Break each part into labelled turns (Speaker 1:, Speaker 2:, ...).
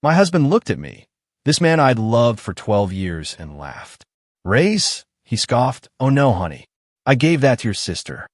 Speaker 1: My husband looked at me, this man I'd loved for 12 years, and laughed. Raise? He scoffed. Oh no, honey. I gave that to your sister.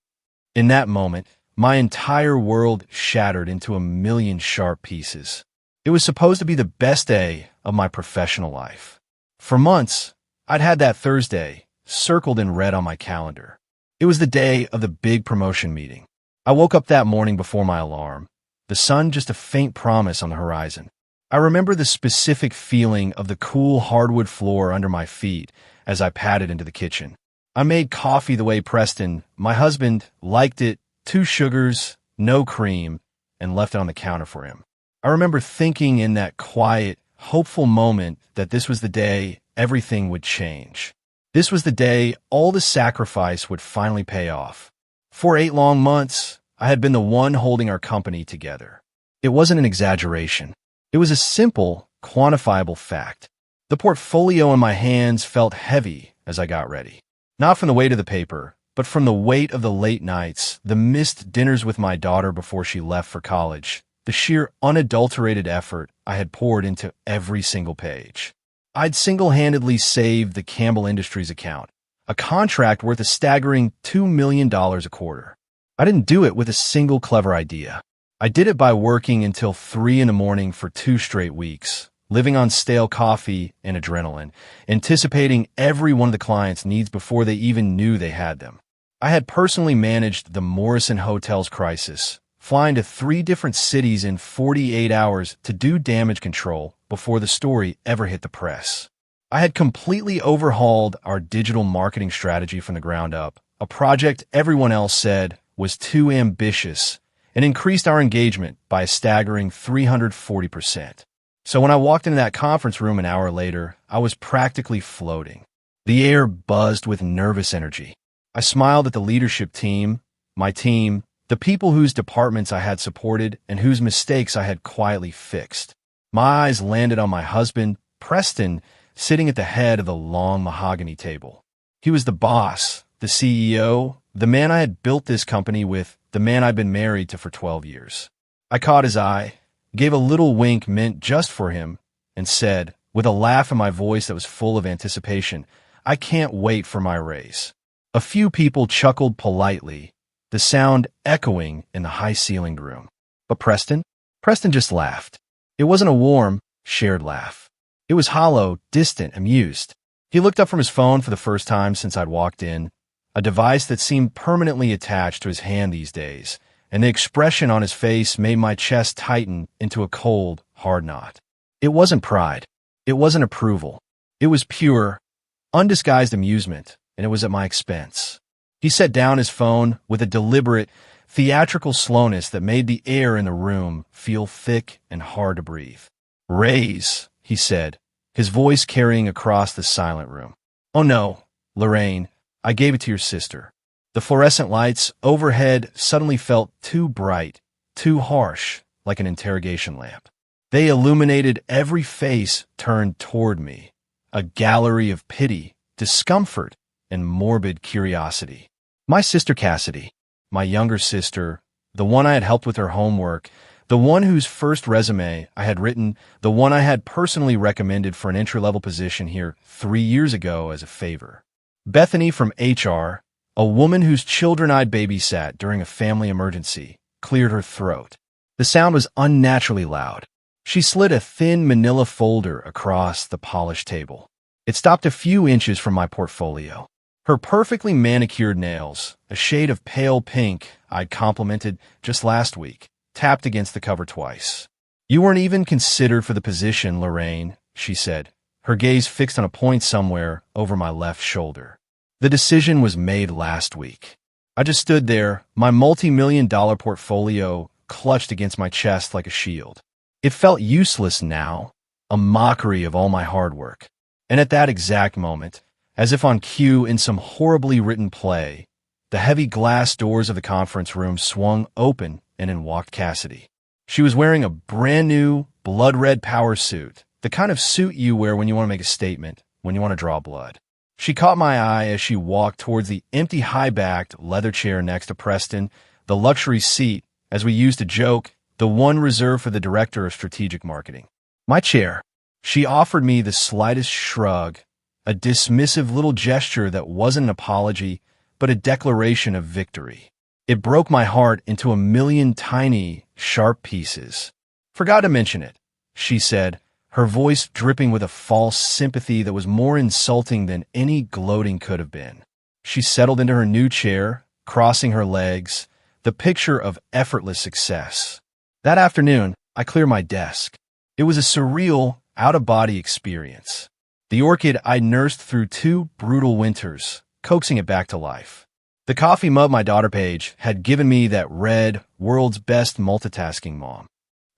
Speaker 1: In that moment, my entire world shattered into a million sharp pieces. It was supposed to be the best day of my professional life. For months, I'd had that Thursday circled in red on my calendar. It was the day of the big promotion meeting. I woke up that morning before my alarm, the sun just a faint promise on the horizon. I remember the specific feeling of the cool hardwood floor under my feet as I padded into the kitchen. I made coffee the way Preston, my husband, liked it, 2 sugars, no cream, and left it on the counter for him. I remember thinking in that quiet, hopeful moment that this was the day everything would change. This was the day all the sacrifice would finally pay off. For 8 long months, I had been the one holding our company together. It wasn't an exaggeration. It was a simple, quantifiable fact. The portfolio in my hands felt heavy as I got ready. Not from the weight of the paper, but from the weight of the late nights, the missed dinners with my daughter before she left for college, the sheer unadulterated effort I had poured into every single page. I'd single-handedly saved the Campbell Industries account, a contract worth a staggering $2 million a quarter. I didn't do it with a single clever idea. I did it by working until 3 in the morning for 2 straight weeks, living on stale coffee and adrenaline, anticipating every one of the clients' needs before they even knew they had them. I had personally managed the Morrison Hotel's crisis, flying to 3 different cities in 48 hours to do damage control before the story ever hit the press. I had completely overhauled our digital marketing strategy from the ground up, a project everyone else said was too ambitious, and increased our engagement by a staggering 340%. So when I walked into that conference room an hour later, I was practically floating. The air buzzed with nervous energy. I smiled at the leadership team, my team, the people whose departments I had supported and whose mistakes I had quietly fixed. My eyes landed on my husband, Preston, sitting at the head of the long mahogany table. He was the boss, the CEO, the man I had built this company with, the man I'd been married to for 12 years. I caught his eye, gave a little wink meant just for him, and said, with a laugh in my voice that was full of anticipation, I can't wait for my raise. A few people chuckled politely, the sound echoing in the high-ceilinged room. But Preston just laughed. It wasn't a warm, shared laugh. It was hollow, distant, amused. He looked up from his phone for the first time since I'd walked in, a device that seemed permanently attached to his hand these days, and the expression on his face made my chest tighten into a cold, hard knot. It wasn't pride. It wasn't approval. It was pure, undisguised amusement, and it was at my expense. He set down his phone with a deliberate, theatrical slowness that made the air in the room feel thick and hard to breathe. Raise, he said, his voice carrying across the silent room. Oh no, Lorraine, I gave it to your sister. The fluorescent lights overhead suddenly felt too bright, too harsh, like an interrogation lamp. They illuminated every face turned toward me, a gallery of pity, discomfort, and morbid curiosity. My sister Cassidy, my younger sister, the one I had helped with her homework, the one whose first resume I had written, the one I had personally recommended for an entry-level position here 3 years ago as a favor. Bethany from HR, a woman whose children I'd babysat during a family emergency, cleared her throat. The sound was unnaturally loud. She slid a thin manila folder across the polished table. It stopped a few inches from my portfolio. Her perfectly manicured nails, a shade of pale pink I'd complimented just last week, tapped against the cover twice. You weren't even considered for the position, Lorraine, she said, her gaze fixed on a point somewhere over my left shoulder. The decision was made last week. I just stood there, my multi-million-dollar portfolio clutched against my chest like a shield. It felt useless now, a mockery of all my hard work. And at that exact moment, as if on cue in some horribly written play, the heavy glass doors of the conference room swung open and in walked Cassidy. She was wearing a brand new, blood-red power suit, the kind of suit you wear when you want to make a statement, when you want to draw blood. She caught my eye as she walked towards the empty high-backed leather chair next to Preston, the luxury seat, as we used to joke, the one reserved for the director of strategic marketing. My chair. She offered me the slightest shrug, a dismissive little gesture that wasn't an apology, but a declaration of victory. It broke my heart into a million tiny, sharp pieces. Forgot to mention it, she said, her voice dripping with a false sympathy that was more insulting than any gloating could have been. She settled into her new chair, crossing her legs, the picture of effortless success. That afternoon, I cleared my desk. It was a surreal, out-of-body experience. The orchid I'd nursed through 2 brutal winters, coaxing it back to life. The coffee mug my daughter Paige had given me that red, world's best multitasking mom.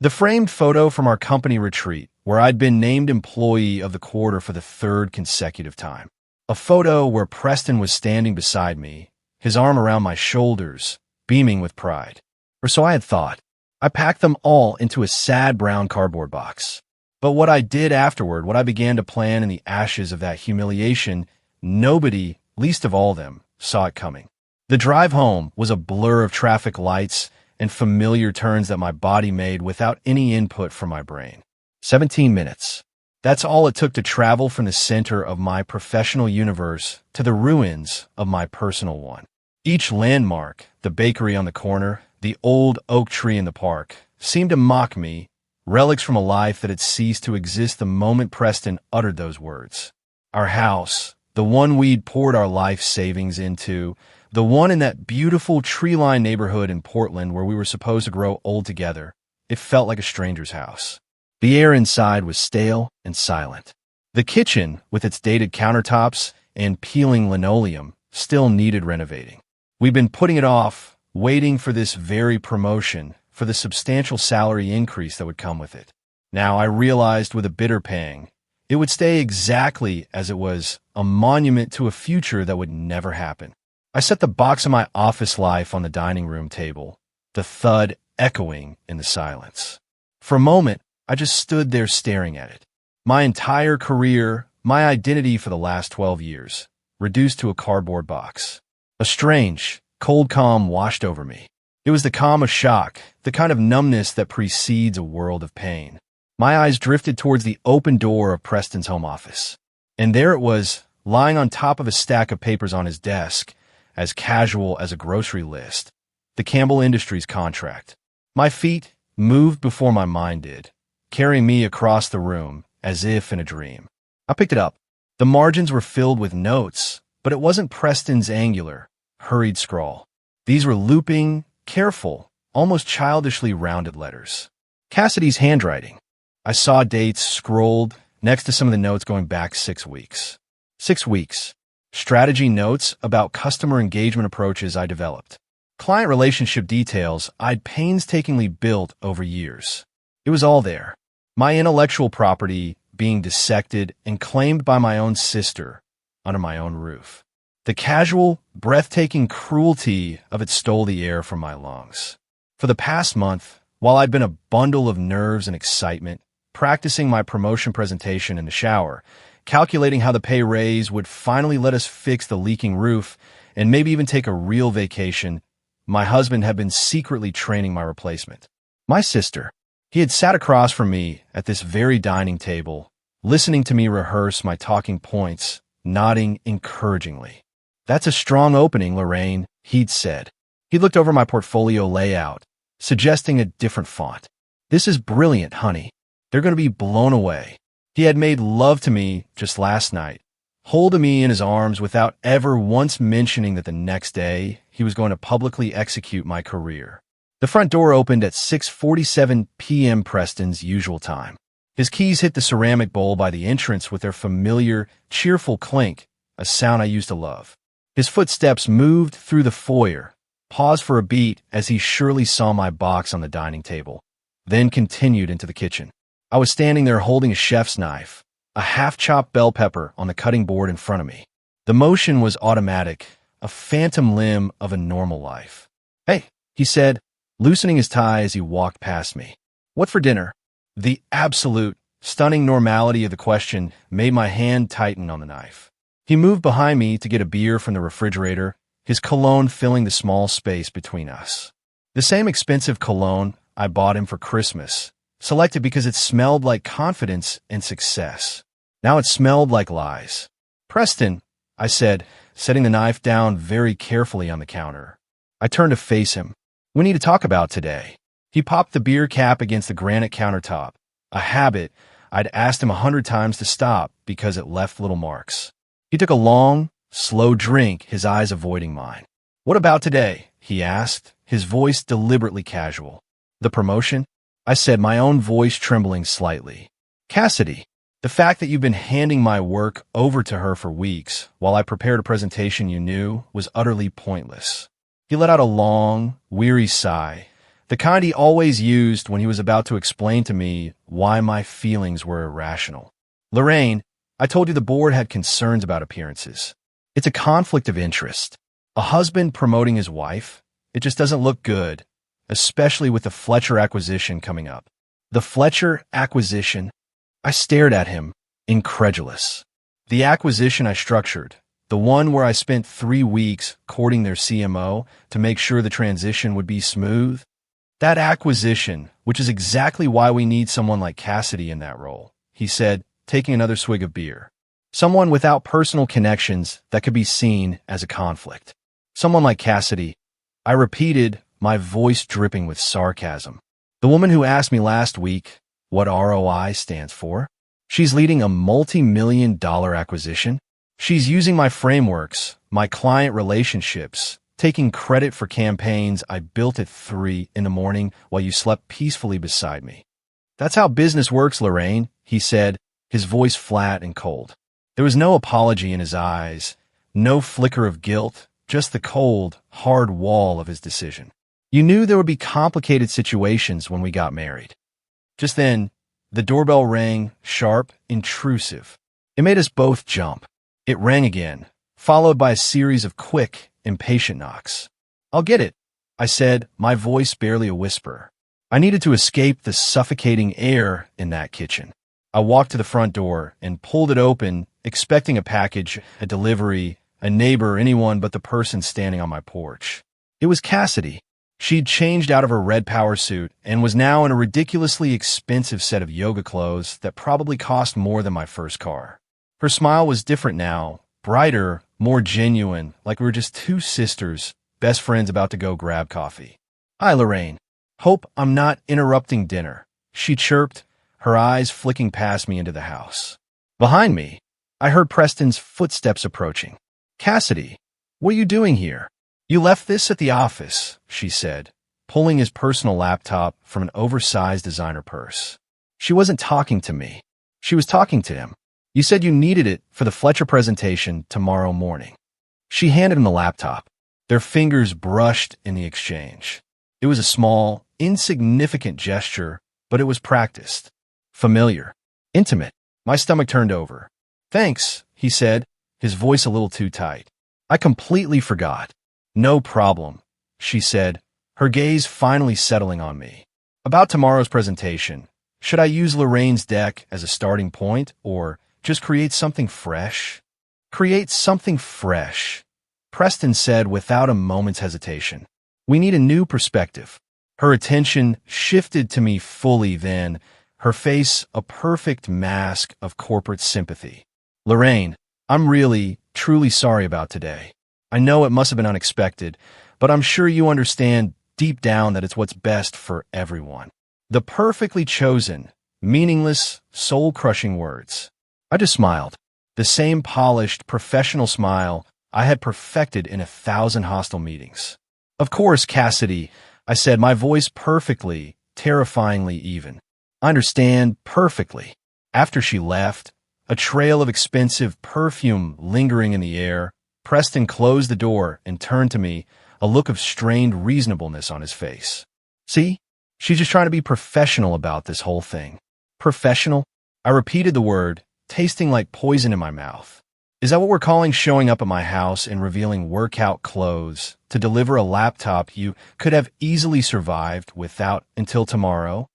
Speaker 1: The framed photo from our company retreat, where I'd been named Employee of the Quarter for the 3rd consecutive time. A photo where Preston was standing beside me, his arm around my shoulders, beaming with pride. Or so I had thought. I packed them all into a sad brown cardboard box. But what I did afterward, what I began to plan in the ashes of that humiliation, nobody, least of all them, saw it coming. The drive home was a blur of traffic lights and familiar turns that my body made without any input from my brain. 17 minutes. That's all it took to travel from the center of my professional universe to the ruins of my personal one. Each landmark, the bakery on the corner, the old oak tree in the park, seemed to mock me, relics from a life that had ceased to exist the moment Preston uttered those words. Our house, the one we'd poured our life savings into, the one in that beautiful tree-lined neighborhood in Portland where we were supposed to grow old together, it felt like a stranger's house. The air inside was stale and silent. The kitchen, with its dated countertops and peeling linoleum, still needed renovating. We'd been putting it off, waiting for this very promotion, for the substantial salary increase that would come with it. Now I realized with a bitter pang, it would stay exactly as it was, a monument to a future that would never happen. I set the box of my office life on the dining room table, the thud echoing in the silence. For a moment, I just stood there staring at it. My entire career, my identity for the last 12 years, reduced to a cardboard box. A strange, cold calm washed over me. It was the calm of shock, the kind of numbness that precedes a world of pain. My eyes drifted towards the open door of Preston's home office. And there it was, lying on top of a stack of papers on his desk, as casual as a grocery list, the Campbell Industries contract. My feet moved before my mind did, carrying me across the room as if in a dream. I picked it up. The margins were filled with notes, but it wasn't Preston's angular, hurried scrawl. These were looping, careful, almost childishly rounded letters. Cassidy's handwriting. I saw dates scrolled next to some of the notes going back 6 weeks. 6 weeks. Strategy notes about customer engagement approaches I developed. Client relationship details I'd painstakingly built over years. It was all there. My intellectual property being dissected and claimed by my own sister under my own roof. The casual, breathtaking cruelty of it stole the air from my lungs. For the past month, while I'd been a bundle of nerves and excitement, practicing my promotion presentation in the shower, calculating how the pay raise would finally let us fix the leaking roof and maybe even take a real vacation, my husband had been secretly training my replacement. My sister. He had sat across from me at this very dining table, listening to me rehearse my talking points, nodding encouragingly. "That's a strong opening, Lorraine," he'd said. He looked over my portfolio layout, suggesting a different font. "This is brilliant, honey. They're going to be blown away." He had made love to me just last night, holding me in his arms without ever once mentioning that the next day he was going to publicly execute my career. The front door opened at 6:47 p.m. Preston's usual time. His keys hit the ceramic bowl by the entrance with their familiar, cheerful clink, a sound I used to love. His footsteps moved through the foyer, paused for a beat as he surely saw my box on the dining table, then continued into the kitchen. I was standing there holding a chef's knife, a half-chopped bell pepper on the cutting board in front of me. The motion was automatic, a phantom limb of a normal life. "Hey," he said, loosening his tie as he walked past me. "What for dinner?" The absolute, stunning normality of the question made my hand tighten on the knife. He moved behind me to get a beer from the refrigerator, his cologne filling the small space between us. The same expensive cologne I bought him for Christmas, Selected because it smelled like confidence and success. Now it smelled like lies. Preston, I said, setting the knife down very carefully on the counter. I turned to face him. We need to talk about today. He popped the beer cap against the granite countertop, a habit I'd asked him 100 times to stop because it left little marks. He took a long, slow drink, his eyes avoiding mine. What about today? He asked, his voice deliberately casual. The promotion? I said, my own voice trembling slightly. Cassidy, the fact that you've been handing my work over to her for weeks while I prepared a presentation you knew was utterly pointless. He let out a long, weary sigh, the kind he always used when he was about to explain to me why my feelings were irrational. Lorraine, I told you the board had concerns about appearances. It's a conflict of interest. A husband promoting his wife, it just doesn't look good, especially with the Fletcher acquisition coming up. The Fletcher acquisition? I stared at him, incredulous. The acquisition I structured, the one where I spent 3 weeks courting their CMO to make sure the transition would be smooth. That acquisition, which is exactly why we need someone like Cassidy in that role, he said, taking another swig of beer. Someone without personal connections that could be seen as a conflict. Someone like Cassidy, I repeated, my voice dripping with sarcasm. The woman who asked me last week what ROI stands for. She's leading a multi-million-dollar acquisition. She's using my frameworks, my client relationships, taking credit for campaigns I built at 3 a.m. while you slept peacefully beside me. That's how business works, Lorraine, he said, his voice flat and cold. There was no apology in his eyes, no flicker of guilt, just the cold, hard wall of his decision. You knew there would be complicated situations when we got married. Just then, the doorbell rang, sharp, intrusive. It made us both jump. It rang again, followed by a series of quick, impatient knocks. I'll get it, I said, my voice barely a whisper. I needed to escape the suffocating air in that kitchen. I walked to the front door and pulled it open, expecting a package, a delivery, a neighbor, anyone but the person standing on my porch. It was Cassidy. She'd changed out of her red power suit and was now in a ridiculously expensive set of yoga clothes that probably cost more than my first car. Her smile was different now, brighter, more genuine, like we were just two sisters, best friends about to go grab coffee. Hi, Lorraine. Hope I'm not interrupting dinner, she chirped, her eyes flicking past me into the house. Behind me, I heard Preston's footsteps approaching. Cassidy, what are you doing here? You left this at the office, she said, pulling his personal laptop from an oversized designer purse. She wasn't talking to me. She was talking to him. You said you needed it for the Fletcher presentation tomorrow morning. She handed him the laptop. Their fingers brushed in the exchange. It was a small, insignificant gesture, but it was practiced. Familiar. Intimate. My stomach turned over. Thanks, he said, his voice a little too tight. I completely forgot. No problem, she said, her gaze finally settling on me. About tomorrow's presentation, should I use Lorraine's deck as a starting point or just create something fresh? Create something fresh, Preston said without a moment's hesitation. We need a new perspective. Her attention shifted to me fully then, her face a perfect mask of corporate sympathy. Lorraine, I'm really, truly sorry about today. I know it must have been unexpected, but I'm sure you understand deep down that it's what's best for everyone. The perfectly chosen, meaningless, soul-crushing words. I just smiled, the same polished, professional smile I had perfected in 1,000 hostile meetings. Of course, Cassidy, I said, my voice perfectly, terrifyingly even. I understand perfectly. After she left, a trail of expensive perfume lingering in the air, Preston closed the door and turned to me, a look of strained reasonableness on his face. See? She's just trying to be professional about this whole thing. Professional? I repeated the word, tasting like poison in my mouth. Is that what we're calling showing up at my house and revealing workout clothes to deliver a laptop you could have easily survived without until tomorrow?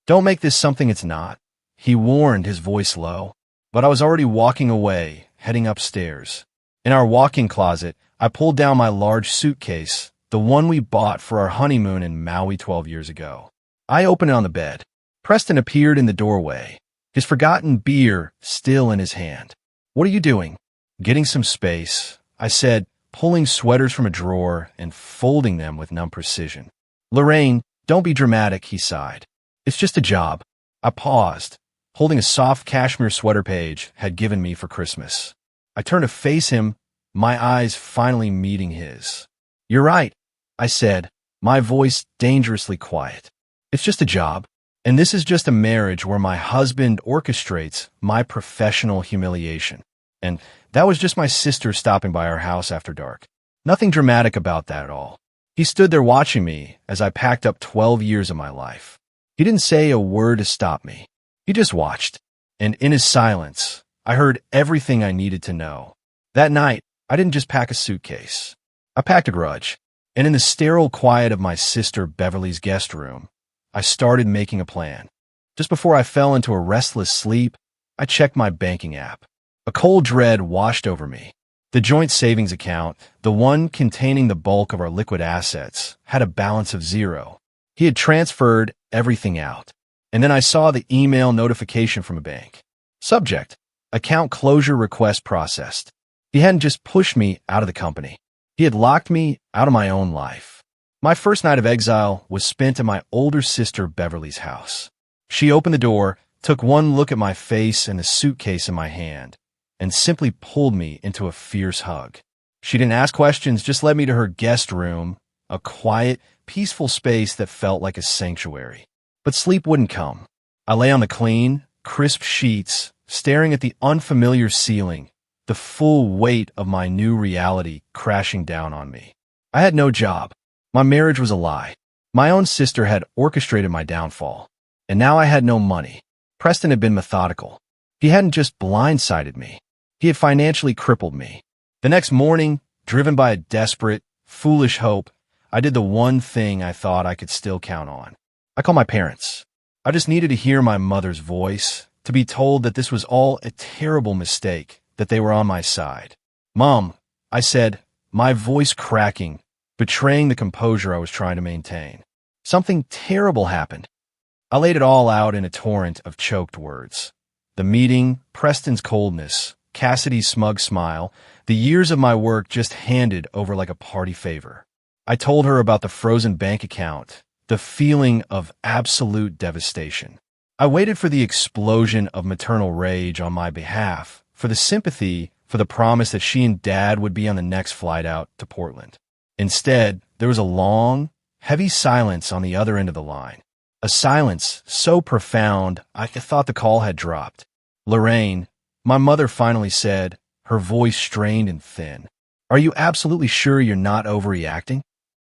Speaker 1: Don't make this something it's not, he warned, his voice low. But I was already walking away, heading upstairs. In our walk-in closet, I pulled down my large suitcase, the one we bought for our honeymoon in Maui 12 years ago. I opened it on the bed. Preston appeared in the doorway, his forgotten beer still in his hand. "What are you doing?" "Getting some space," I said, pulling sweaters from a drawer and folding them with numb precision. "Lorraine, don't be dramatic," he sighed. "It's just a job." I paused, holding a soft cashmere sweater Paige had given me for Christmas. I turned to face him, my eyes finally meeting his. "You're right," I said, my voice dangerously quiet. "It's just a job. And this is just a marriage where my husband orchestrates my professional humiliation. And that was just my sister stopping by our house after dark. Nothing dramatic about that at all." He stood there watching me as I packed up 12 years of my life. He didn't say a word to stop me. He just watched. And in his silence, I heard everything I needed to know. That night, I didn't just pack a suitcase. I packed a grudge. And in the sterile quiet of my sister Beverly's guest room, I started making a plan. Just before I fell into a restless sleep, I checked my banking app. A cold dread washed over me. The joint savings account, the one containing the bulk of our liquid assets, had a balance of 0. He had transferred everything out. And then I saw the email notification from a bank. Subject: account closure request processed. He hadn't just pushed me out of the company. He had locked me out of my own life. My first night of exile was spent at my older sister Beverly's house. She opened the door, took one look at my face and the suitcase in my hand, and simply pulled me into a fierce hug. She didn't ask questions, just led me to her guest room, a quiet, peaceful space that felt like a sanctuary. But sleep wouldn't come. I lay on the clean, crisp sheets, staring at the unfamiliar ceiling, the full weight of my new reality crashing down on me. I had no job. My marriage was a lie. My own sister had orchestrated my downfall. And now I had no money. Preston had been methodical. He hadn't just blindsided me. He had financially crippled me. The next morning, driven by a desperate, foolish hope, I did the one thing I thought I could still count on. I called my parents. I just needed to hear my mother's voice, to be told that this was all a terrible mistake, that they were on my side. "Mom," I said, my voice cracking, betraying the composure I was trying to maintain. "Something terrible happened." I laid it all out in a torrent of choked words. The meeting, Preston's coldness, Cassidy's smug smile, the years of my work just handed over like a party favor. I told her about the frozen bank account, the feeling of absolute devastation. I waited for the explosion of maternal rage on my behalf, for the sympathy, for the promise that she and Dad would be on the next flight out to Portland. Instead, there was a long, heavy silence on the other end of the line. A silence so profound I thought the call had dropped. "Lorraine," my mother finally said, her voice strained and thin. "Are you absolutely sure you're not overreacting?"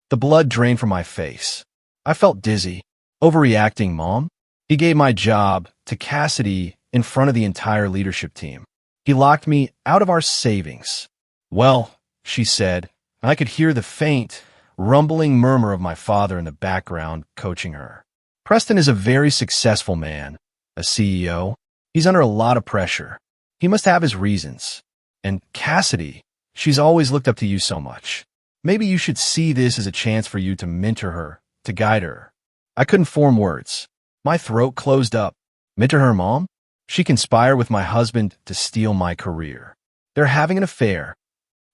Speaker 1: The blood drained from my face. I felt dizzy. "Overreacting, Mom?" He gave my job to Cassidy in front of the entire leadership team. He locked me out of our savings. "Well," she said, and I could hear the faint, rumbling murmur of my father in the background coaching her. "Preston is a very successful man, a CEO. He's under a lot of pressure. He must have his reasons. And Cassidy, she's always looked up to you so much. Maybe you should see this as a chance for you to mentor her, to guide her." I couldn't form words. My throat closed up. "Mentor her, Mom? She conspired with my husband to steal my career. They're having an affair."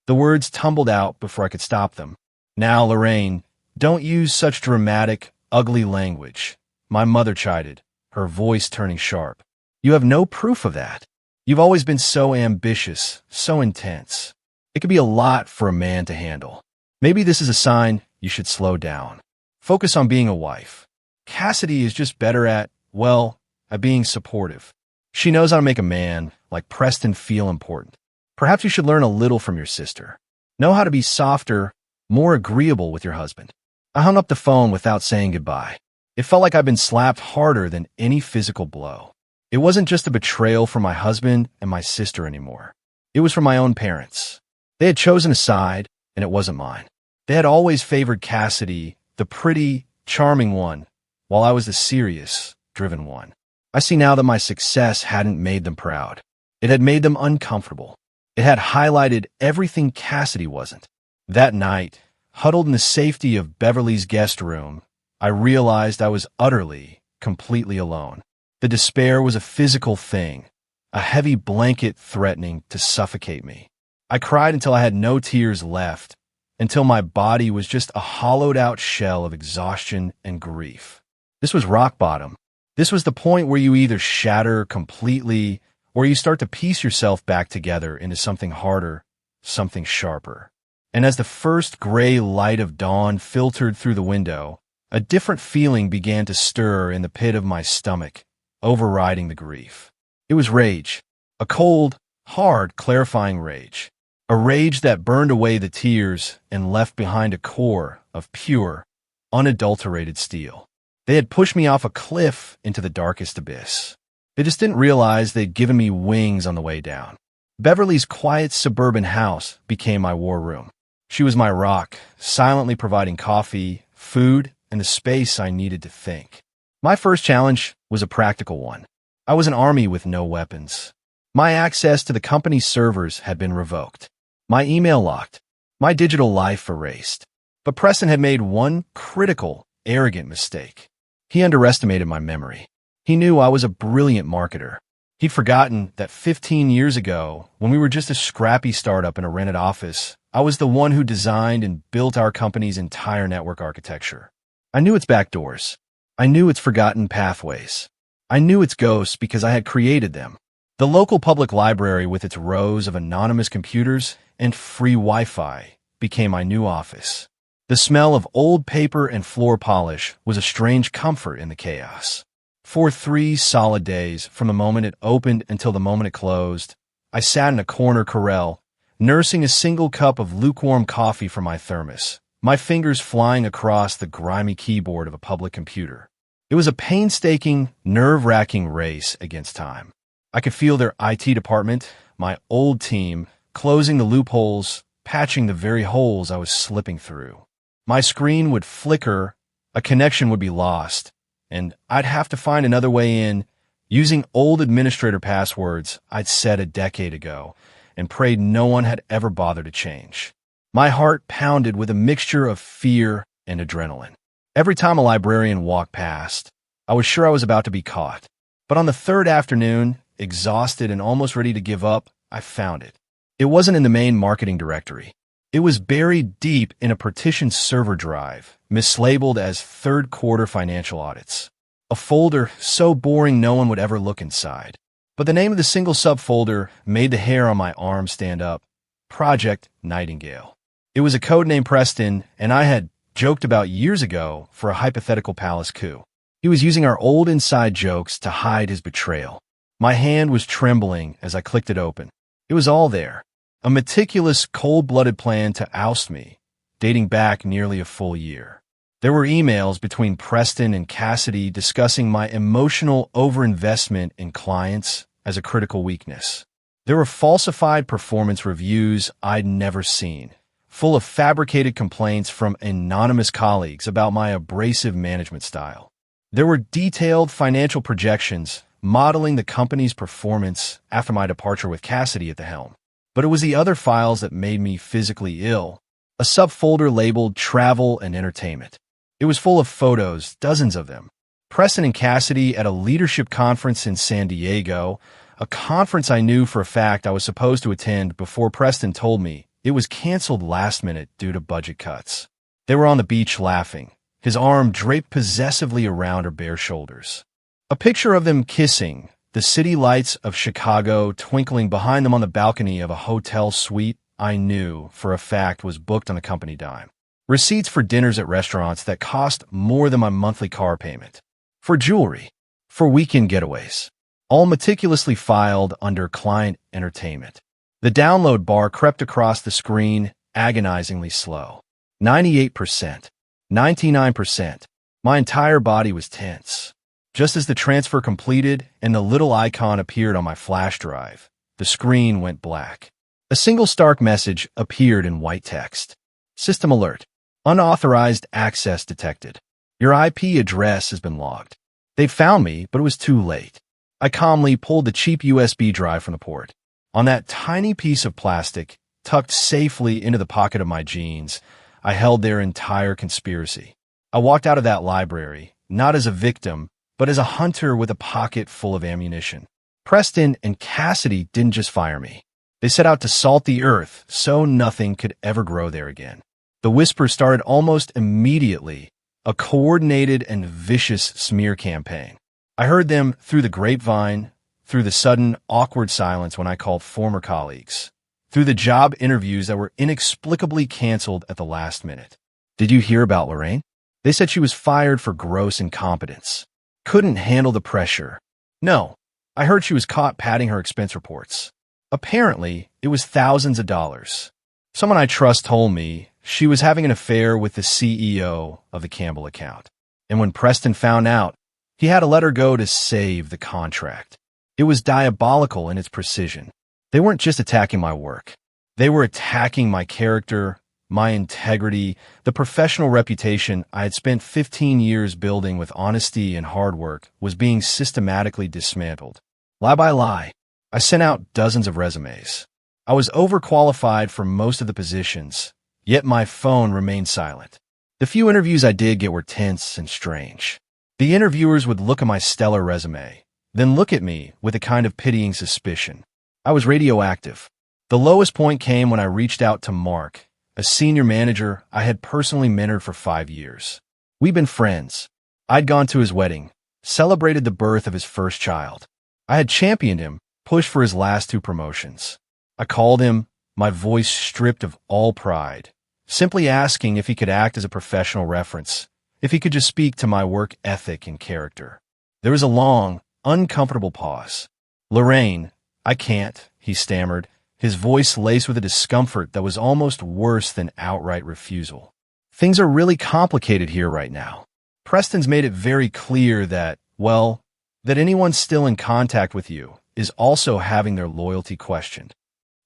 Speaker 1: The words tumbled out before I could stop them. "Now, Lorraine, don't use such dramatic, ugly language," my mother chided, her voice turning sharp. "You have no proof of that. You've always been so ambitious, so intense. It could be a lot for a man to handle. Maybe this is a sign you should slow down. Focus on being a wife. Cassidy is just better at, well, at being supportive. She knows how to make a man like Preston feel important. Perhaps you should learn a little from your sister. Know how to be softer, more agreeable with your husband." I hung up the phone without saying goodbye. It felt like I'd been slapped harder than any physical blow. It wasn't just a betrayal from my husband and my sister anymore. It was from my own parents. They had chosen a side, and it wasn't mine. They had always favored Cassidy, the pretty, charming one, while I was the serious, driven one. I see now that my success hadn't made them proud. It had made them uncomfortable. It had highlighted everything Cassidy wasn't. That night, huddled in the safety of Beverly's guest room, I realized I was utterly, completely alone. The despair was a physical thing, a heavy blanket threatening to suffocate me. I cried until I had no tears left, until my body was just a hollowed-out shell of exhaustion and grief. This was rock bottom. This was the point where you either shatter completely or you start to piece yourself back together into something harder, something sharper. And as the first gray light of dawn filtered through the window, a different feeling began to stir in the pit of my stomach, overriding the grief. It was rage, a cold, hard, clarifying rage. A rage that burned away the tears and left behind a core of pure, unadulterated steel. They had pushed me off a cliff into the darkest abyss. They just didn't realize they'd given me wings on the way down. Beverly's quiet suburban house became my war room. She was my rock, silently providing coffee, food, and the space I needed to think. My first challenge was a practical one. I was an army with no weapons. My access to the company's servers had been revoked. My email locked. My digital life erased. But Preston had made one critical, arrogant mistake. He underestimated my memory. He knew I was a brilliant marketer. He'd forgotten that 15 years ago, when we were just a scrappy startup in a rented office, I was the one who designed and built our company's entire network architecture. I knew its backdoors. I knew its forgotten pathways. I knew its ghosts because I had created them. The local public library with its rows of anonymous computers and free Wi-Fi became my new office. The smell of old paper and floor polish was a strange comfort in the chaos. For 3 solid days, from the moment it opened until the moment it closed, I sat in a corner corral, nursing a single cup of lukewarm coffee from my thermos, my fingers flying across the grimy keyboard of a public computer. It was a painstaking, nerve-wracking race against time. I could feel their IT department, my old team, closing the loopholes, patching the very holes I was slipping through. My screen would flicker, a connection would be lost, and I'd have to find another way in, using old administrator passwords I'd set a decade ago, and prayed no one had ever bothered to change. My heart pounded with a mixture of fear and adrenaline. Every time a librarian walked past, I was sure I was about to be caught. But on the third afternoon, exhausted and almost ready to give up, I found it. It wasn't in the main marketing directory. It was buried deep in a partitioned server drive, mislabeled as third quarter financial audits. A folder so boring no one would ever look inside. But the name of the single subfolder made the hair on my arm stand up. Project Nightingale. It was a codename Preston, and I had joked about years ago for a hypothetical palace coup. He was using our old inside jokes to hide his betrayal. My hand was trembling as I clicked it open. It was all there. A meticulous, cold-blooded plan to oust me, dating back nearly a full year. There were emails between Preston and Cassidy discussing my emotional overinvestment in clients as a critical weakness. There were falsified performance reviews I'd never seen, full of fabricated complaints from anonymous colleagues about my abrasive management style. There were detailed financial projections modeling the company's performance after my departure with Cassidy at the helm. But it was the other files that made me physically ill, a subfolder labeled Travel and Entertainment. It was full of photos, dozens of them. Preston and Cassidy at a leadership conference in San Diego, a conference I knew for a fact I was supposed to attend before Preston told me it was canceled last minute due to budget cuts. They were on the beach laughing, his arm draped possessively around her bare shoulders. A picture of them kissing, the city lights of Chicago twinkling behind them on the balcony of a hotel suite I knew for a fact was booked on the company dime. Receipts for dinners at restaurants that cost more than my monthly car payment. For jewelry. For weekend getaways. All meticulously filed under Client Entertainment. The download bar crept across the screen, agonizingly slow. 98%. 99%. My entire body was tense. Just as the transfer completed and the little icon appeared on my flash drive, the screen went black. A single stark message appeared in white text. System alert. Unauthorized access detected. Your IP address has been logged. They found me, but it was too late. I calmly pulled the cheap USB drive from the port. On that tiny piece of plastic, tucked safely into the pocket of my jeans, I held their entire conspiracy. I walked out of that library, not as a victim, but as a hunter with a pocket full of ammunition. Preston and Cassidy didn't just fire me. They set out to salt the earth so nothing could ever grow there again. The whisper started almost immediately, a coordinated and vicious smear campaign. I heard them through the grapevine, through the sudden, awkward silence when I called former colleagues, through the job interviews that were inexplicably canceled at the last minute. Did you hear about Lorraine? They said she was fired for gross incompetence. Couldn't handle the pressure. No, I heard she was caught padding her expense reports. Apparently, it was thousands of dollars. Someone I trust told me she was having an affair with the CEO of the Campbell account. And when Preston found out, he had to let her go to save the contract. It was diabolical in its precision. They weren't just attacking my work. They were attacking my character, my integrity, the professional reputation I had spent 15 years building with honesty and hard work was being systematically dismantled. Lie by lie, I sent out dozens of resumes. I was overqualified for most of the positions, yet my phone remained silent. The few interviews I did get were tense and strange. The interviewers would look at my stellar resume, then look at me with a kind of pitying suspicion. I was radioactive. The lowest point came when I reached out to Mark, a senior manager I had personally mentored for 5 years. We'd been friends. I'd gone to his wedding, celebrated the birth of his first child. I had championed him, pushed for his last 2 promotions. I called him, my voice stripped of all pride, simply asking if he could act as a professional reference, if he could just speak to my work ethic and character. There was a long, uncomfortable pause. "Lorraine, I can't," he stammered, his voice laced with a discomfort that was almost worse than outright refusal. "Things are really complicated here right now. Preston's made it very clear that, well, that anyone still in contact with you is also having their loyalty questioned."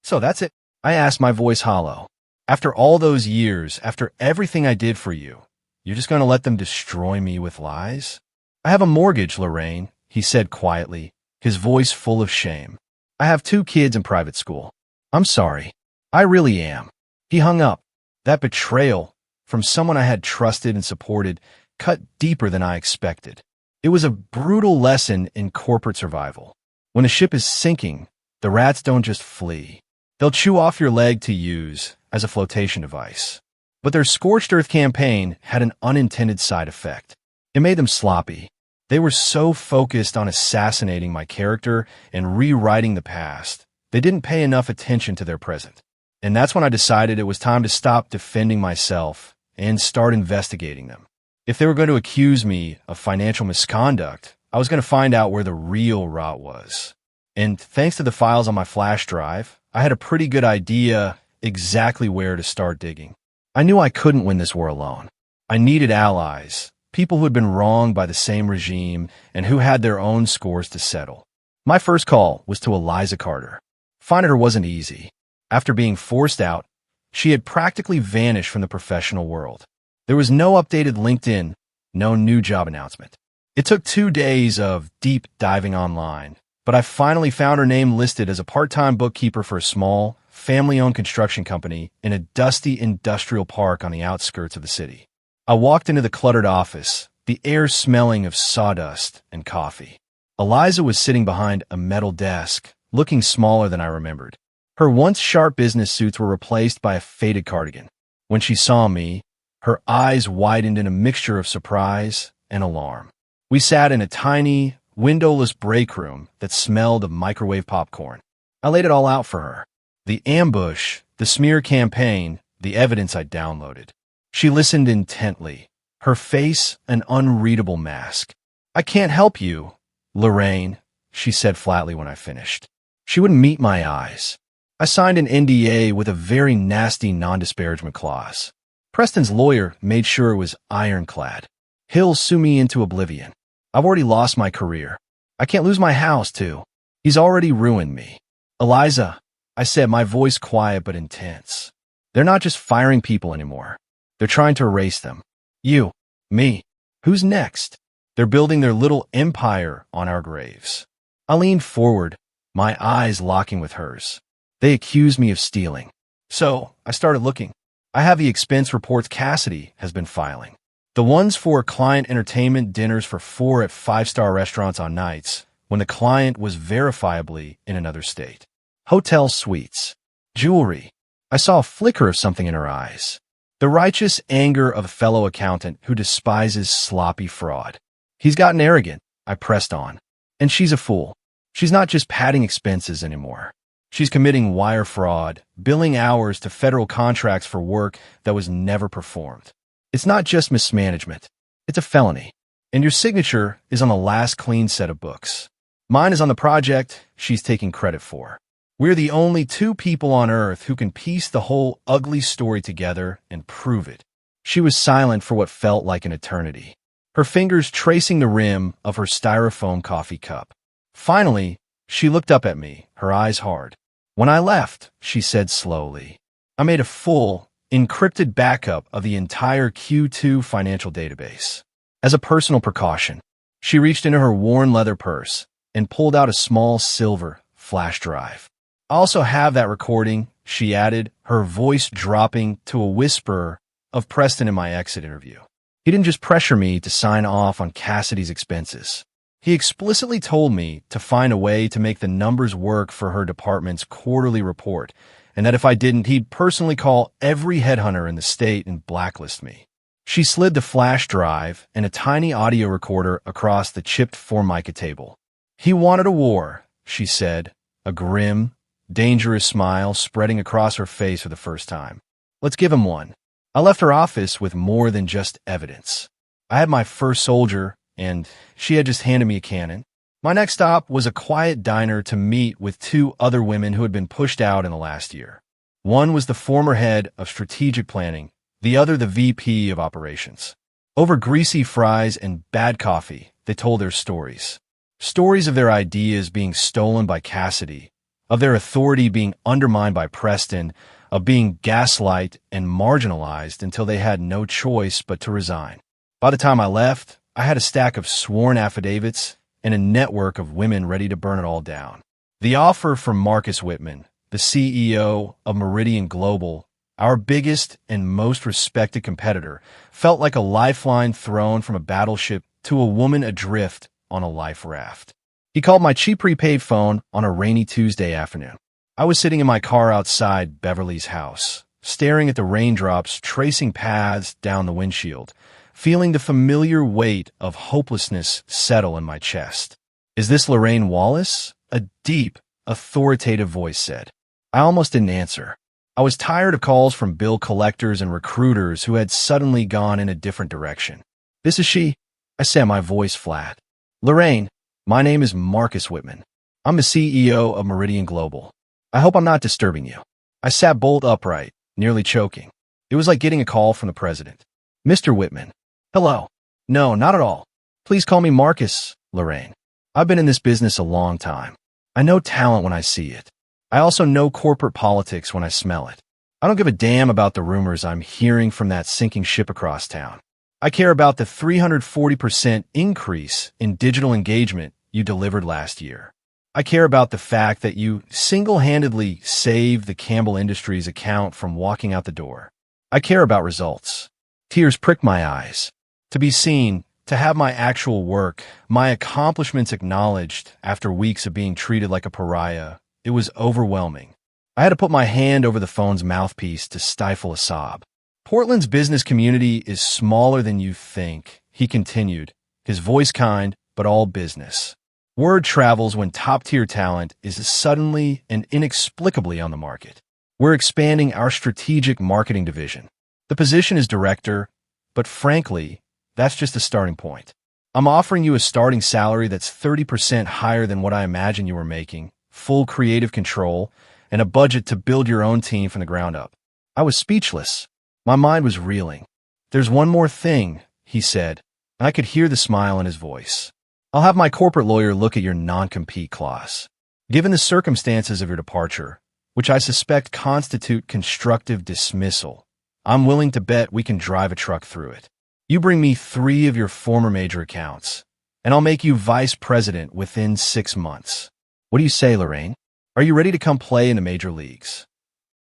Speaker 1: "So that's it?" I asked, my voice hollow. "After all those years, after everything I did for you, you're just going to let them destroy me with lies?" "I have a mortgage, Lorraine," he said quietly, his voice full of shame. "I have 2 kids in private school. I'm sorry. I really am." He hung up. That betrayal from someone I had trusted and supported cut deeper than I expected. It was a brutal lesson in corporate survival. When a ship is sinking, the rats don't just flee. They'll chew off your leg to use as a flotation device. But their scorched earth campaign had an unintended side effect. It made them sloppy. They were so focused on assassinating my character and rewriting the past, they didn't pay enough attention to their present. And that's when I decided it was time to stop defending myself and start investigating them. If they were going to accuse me of financial misconduct, I was going to find out where the real rot was. And thanks to the files on my flash drive, I had a pretty good idea exactly where to start digging. I knew I couldn't win this war alone. I needed allies, people who had been wronged by the same regime and who had their own scores to settle. My first call was to Eliza Carter. Finding her wasn't easy. After being forced out, she had practically vanished from the professional world. There was no updated LinkedIn, no new job announcement. It took 2 days of deep diving online, but I finally found her name listed as a part-time bookkeeper for a small, family-owned construction company in a dusty industrial park on the outskirts of the city. I walked into the cluttered office, the air smelling of sawdust and coffee. Eliza was sitting behind a metal desk, looking smaller than I remembered. Her once sharp business suits were replaced by a faded cardigan. When she saw me, her eyes widened in a mixture of surprise and alarm. We sat in a tiny, windowless break room that smelled of microwave popcorn. I laid it all out for her. The ambush, the smear campaign, the evidence I downloaded. She listened intently, her face an unreadable mask. "I can't help you, Lorraine," she said flatly when I finished. She wouldn't meet my eyes. I signed an NDA with a very nasty non-disparagement clause. Preston's lawyer made sure it was ironclad. He'll sue me into oblivion. I've already lost my career. I can't lose my house, too. He's already ruined me. "Eliza," I said, my voice quiet but intense. "They're not just firing people anymore. They're trying to erase them. You, me. Who's next? They're building their little empire on our graves." I leaned forward, my eyes locking with hers. "They accuse me of stealing." So I started looking. I have the expense reports Cassidy has been filing. The ones for client entertainment dinners for 4 at 5-star restaurants on nights when the client was verifiably in another state. Hotel suites. Jewelry. I saw a flicker of something in her eyes. The righteous anger of a fellow accountant who despises sloppy fraud. He's gotten arrogant, I pressed on. And she's a fool. She's not just padding expenses anymore. She's committing wire fraud, billing hours to federal contracts for work that was never performed. It's not just mismanagement. It's a felony. And your signature is on the last clean set of books. Mine is on the project she's taking credit for. We're the only 2 people on Earth who can piece the whole ugly story together and prove it. She was silent for what felt like an eternity, her fingers tracing the rim of her styrofoam coffee cup. Finally, she looked up at me, her eyes hard. When I left, she said slowly, I made a full, encrypted backup of the entire Q2 financial database. As a personal precaution, she reached into her worn leather purse and pulled out a small silver flash drive. I also have that recording, she added, her voice dropping to a whisper of Preston in my exit interview. He didn't just pressure me to sign off on Cassidy's expenses. He explicitly told me to find a way to make the numbers work for her department's quarterly report, and that if I didn't, he'd personally call every headhunter in the state and blacklist me. She slid the flash drive and a tiny audio recorder across the chipped Formica table. He wanted a war, she said, a grim, dangerous smile spreading across her face for the first time. Let's give him one. I left her office with more than just evidence. I had my first soldier, and she had just handed me a cannon. My next stop was a quiet diner to meet with 2 other women who had been pushed out in the last year. One was the former head of strategic planning, the other the VP of operations. Over greasy fries and bad coffee, they told their stories. Stories of their ideas being stolen by Cassidy, of their authority being undermined by Preston, of being gaslight and marginalized until they had no choice but to resign. By the time I left, I had a stack of sworn affidavits and a network of women ready to burn it all down. The offer from Marcus Whitman, the CEO of Meridian Global, our biggest and most respected competitor, felt like a lifeline thrown from a battleship to a woman adrift on a life raft. He called my cheap prepaid phone on a rainy Tuesday afternoon. I was sitting in my car outside Beverly's house, staring at the raindrops tracing paths down the windshield, feeling the familiar weight of hopelessness settle in my chest. Is this Lorraine Wallace? A deep, authoritative voice said. I almost didn't answer. I was tired of calls from bill collectors and recruiters who had suddenly gone in a different direction. This is she, I said, my voice flat. Lorraine, my name is Marcus Whitman. I'm the CEO of Meridian Global. I hope I'm not disturbing you. I sat bolt upright, nearly choking. It was like getting a call from the president. Mr. Whitman. Hello. No, not at all. Please call me Marcus, Lorraine. I've been in this business a long time. I know talent when I see it. I also know corporate politics when I smell it. I don't give a damn about the rumors I'm hearing from that sinking ship across town. I care about the 340% increase in digital engagement you delivered last year. I care about the fact that you single-handedly saved the Campbell Industries account from walking out the door. I care about results. Tears pricked my eyes. To be seen, to have my actual work, my accomplishments acknowledged after weeks of being treated like a pariah, it was overwhelming. I had to put my hand over the phone's mouthpiece to stifle a sob. Portland's business community is smaller than you think, he continued, his voice kind, but all business. Word travels when top-tier talent is suddenly and inexplicably on the market. We're expanding our strategic marketing division. The position is director, but frankly, that's just a starting point. I'm offering you a starting salary that's 30% higher than what I imagine you were making, full creative control, and a budget to build your own team from the ground up. I was speechless. My mind was reeling. There's one more thing, he said, and I could hear the smile in his voice. I'll have my corporate lawyer look at your non-compete clause. Given the circumstances of your departure, which I suspect constitute constructive dismissal, I'm willing to bet we can drive a truck through it. You bring me 3 of your former major accounts, and I'll make you vice president within 6 months. What do you say, Lorraine? Are you ready to come play in the major leagues?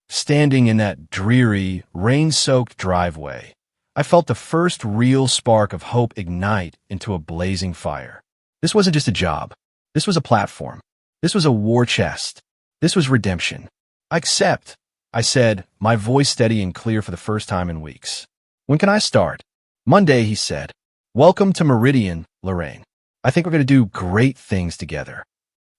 Speaker 1: Standing in that dreary, rain-soaked driveway, I felt the first real spark of hope ignite into a blazing fire. This wasn't just a job. This was a platform. This was a war chest. This was redemption. I accept, I said, my voice steady and clear for the first time in weeks. When can I start? Monday, he said. Welcome to Meridian, Lorraine. I think we're going to do great things together.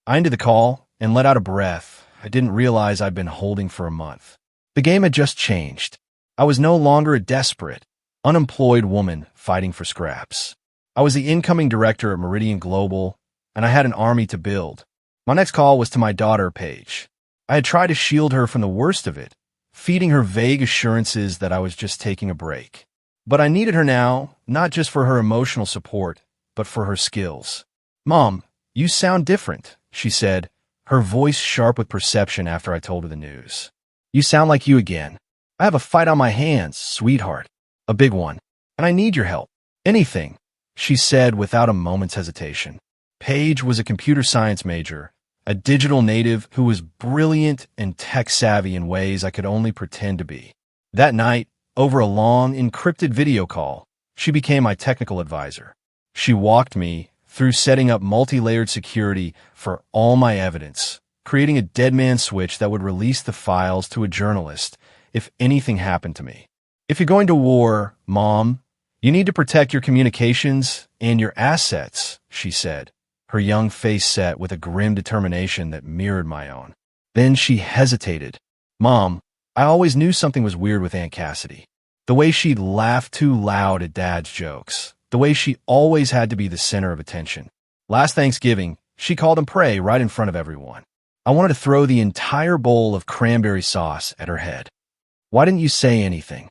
Speaker 1: I ended the call and let out a breath I didn't realize I'd been holding for a month. The game had just changed. I was no longer a desperate, unemployed woman fighting for scraps. I was the incoming director at Meridian Global, and I had an army to build. My next call was to my daughter, Paige. I had tried to shield her from the worst of it, feeding her vague assurances that I was just taking a break. But I needed her now, not just for her emotional support, but for her skills. Mom, you sound different, she said, her voice sharp with perception after I told her the news. You sound like you again. I have a fight on my hands, sweetheart. A big one. And I need your help. Anything, she said without a moment's hesitation. Paige was a computer science major, a digital native who was brilliant and tech-savvy in ways I could only pretend to be. That night, over a long, encrypted video call, she became my technical advisor. She walked me through setting up multi-layered security for all my evidence, creating a dead man switch that would release the files to a journalist if anything happened to me. If you're going to war, Mom, you need to protect your communications and your assets, she said, her young face set with a grim determination that mirrored my own. Then she hesitated. Mom, I always knew something was weird with Aunt Cassidy. The way she'd laugh too loud at Dad's jokes. The way she always had to be the center of attention. Last Thanksgiving, she called and prayed right in front of everyone. I wanted to throw the entire bowl of cranberry sauce at her head. Why didn't you say anything?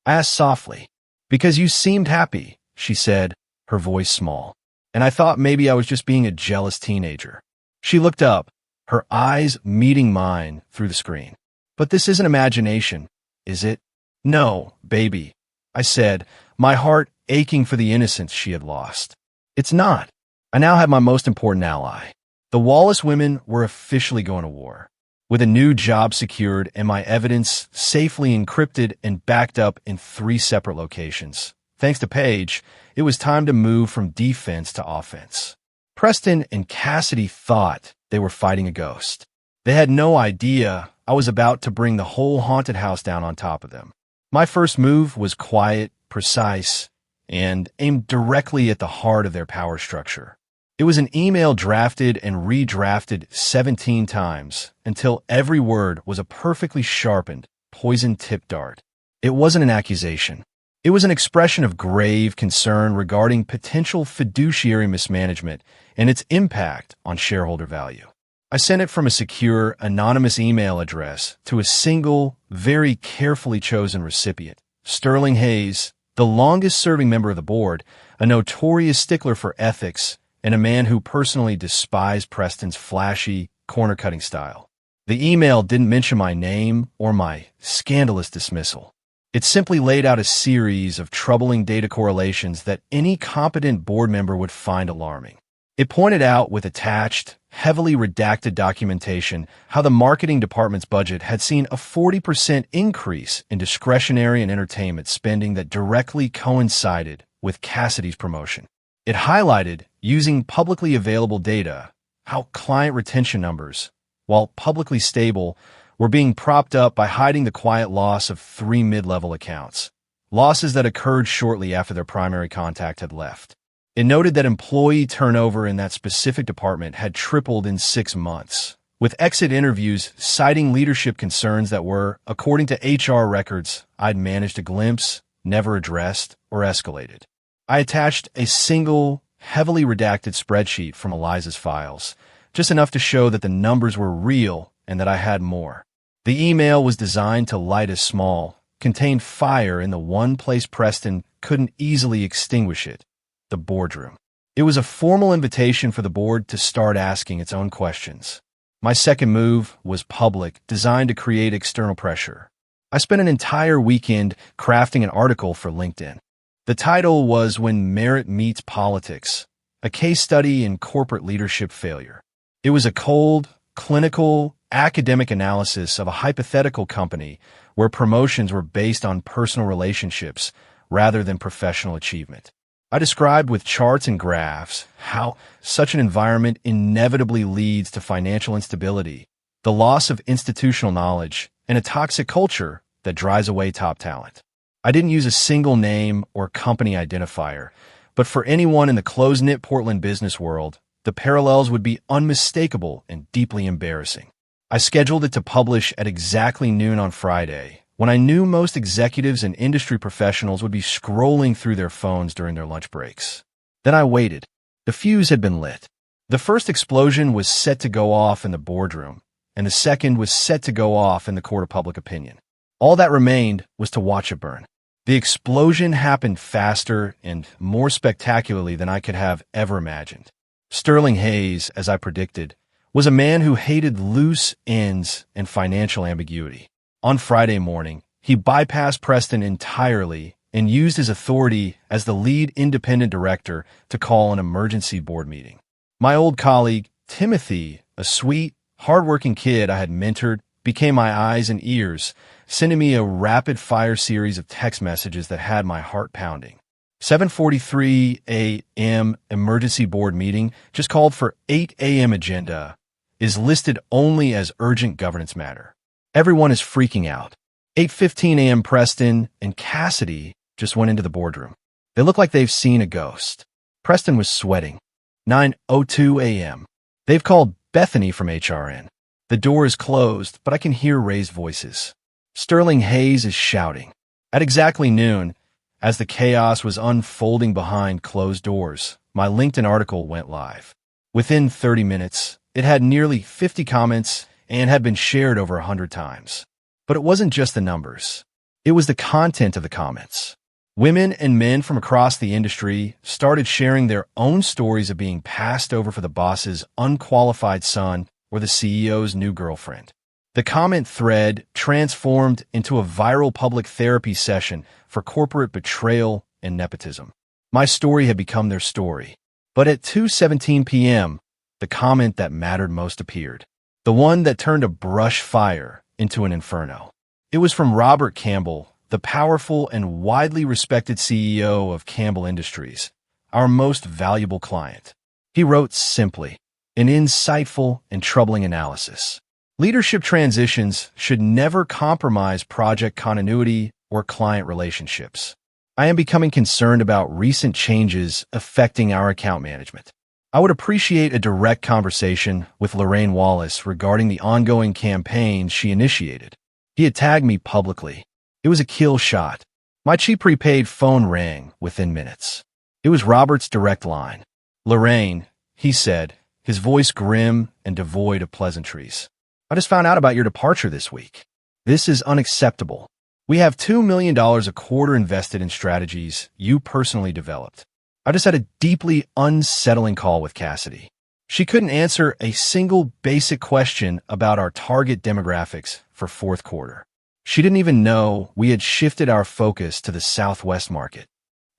Speaker 1: I asked softly. Because you seemed happy, she said, her voice small. And I thought maybe I was just being a jealous teenager. She looked up, her eyes meeting mine through the screen. But this isn't imagination, is it? No, baby, I said, my heart aching for the innocence she had lost. It's not. I now had my most important ally. The Wallace women were officially going to war. With a new job secured and my evidence safely encrypted and backed up in 3 separate locations. Thanks to Paige, it was time to move from defense to offense. Preston and Cassidy thought they were fighting a ghost. They had no idea I was about to bring the whole haunted house down on top of them. My first move was quiet, precise, and aimed directly at the heart of their power structure. It was an email drafted and redrafted 17 times until every word was a perfectly sharpened, poison-tipped dart. It wasn't an accusation. It was an expression of grave concern regarding potential fiduciary mismanagement and its impact on shareholder value. I sent it from a secure, anonymous email address to a single, very carefully chosen recipient, Sterling Hayes, the longest-serving member of the board, a notorious stickler for ethics, and a man who personally despised Preston's flashy, corner-cutting style. The email didn't mention my name or my scandalous dismissal. It simply laid out a series of troubling data correlations that any competent board member would find alarming. It pointed out with attached, heavily redacted documentation how the marketing department's budget had seen a 40% increase in discretionary and entertainment spending that directly coincided with Cassidy's promotion. It highlighted, using publicly available data, how client retention numbers, while publicly stable, were being propped up by hiding the quiet loss of 3 mid-level accounts, losses that occurred shortly after their primary contact had left. It noted that employee turnover in that specific department had tripled in 6 months, with exit interviews citing leadership concerns that were, according to HR records I'd managed to glimpse, never addressed or escalated. I attached a single, heavily redacted spreadsheet from Eliza's files, just enough to show that the numbers were real and that I had more. The email was designed to light a small, contained fire in the one place Preston couldn't easily extinguish it, the boardroom. It was a formal invitation for the board to start asking its own questions. My second move was public, designed to create external pressure. I spent an entire weekend crafting an article for LinkedIn. The title was When Merit Meets Politics, a case study in corporate leadership failure. It was a cold, clinical, academic analysis of a hypothetical company where promotions were based on personal relationships, rather than professional achievement. I described with charts and graphs how such an environment inevitably leads to financial instability, the loss of institutional knowledge, and a toxic culture that drives away top talent. I didn't use a single name or company identifier, but for anyone in the close-knit Portland business world, the parallels would be unmistakable and deeply embarrassing. I scheduled it to publish at exactly noon on Friday, when I knew most executives and industry professionals would be scrolling through their phones during their lunch breaks. Then I waited. The fuse had been lit. The first explosion was set to go off in the boardroom, and the second was set to go off in the court of public opinion. All that remained was to watch it burn. The explosion happened faster and more spectacularly than I could have ever imagined. Sterling Hayes, as I predicted, was a man who hated loose ends and financial ambiguity. On Friday morning, he bypassed Preston entirely and used his authority as the lead independent director to call an emergency board meeting. My old colleague, Timothy, a sweet, hardworking kid I had mentored, became my eyes and ears, sending me a rapid-fire series of text messages that had my heart pounding. 7:43 a.m. emergency board meeting, just called for 8 a.m. agenda, is listed only as urgent governance matter. Everyone is freaking out. 8:15 a.m. Preston and Cassidy just went into the boardroom. They look like they've seen a ghost. Preston was sweating. 9:02 a.m. They've called Bethany from HRN. The door is closed, but I can hear raised voices. Sterling Hayes is shouting. At exactly noon, as the chaos was unfolding behind closed doors, my LinkedIn article went live. Within 30 minutes, it had nearly 50 comments and had been shared over 100 times. But it wasn't just the numbers. It was the content of the comments. Women and men from across the industry started sharing their own stories of being passed over for the boss's unqualified son or the CEO's new girlfriend. The comment thread transformed into a viral public therapy session for corporate betrayal and nepotism. My story had become their story. But at 2:17 p.m., the comment that mattered most appeared. The one that turned a brush fire into an inferno. It was from Robert Campbell, the powerful and widely respected CEO of Campbell Industries, our most valuable client. He wrote simply, an insightful and troubling analysis. Leadership transitions should never compromise project continuity or client relationships. I am becoming concerned about recent changes affecting our account management. I would appreciate a direct conversation with Lorraine Wallace regarding the ongoing campaign she initiated. He had tagged me publicly. It was a kill shot. My cheap prepaid phone rang within minutes. It was Robert's direct line. Lorraine, he said, his voice grim and devoid of pleasantries. I just found out about your departure this week. This is unacceptable. We have $2 million a quarter invested in strategies you personally developed. I just had a deeply unsettling call with Cassidy. She couldn't answer a single basic question about our target demographics for fourth quarter. She didn't even know we had shifted our focus to the Southwest market.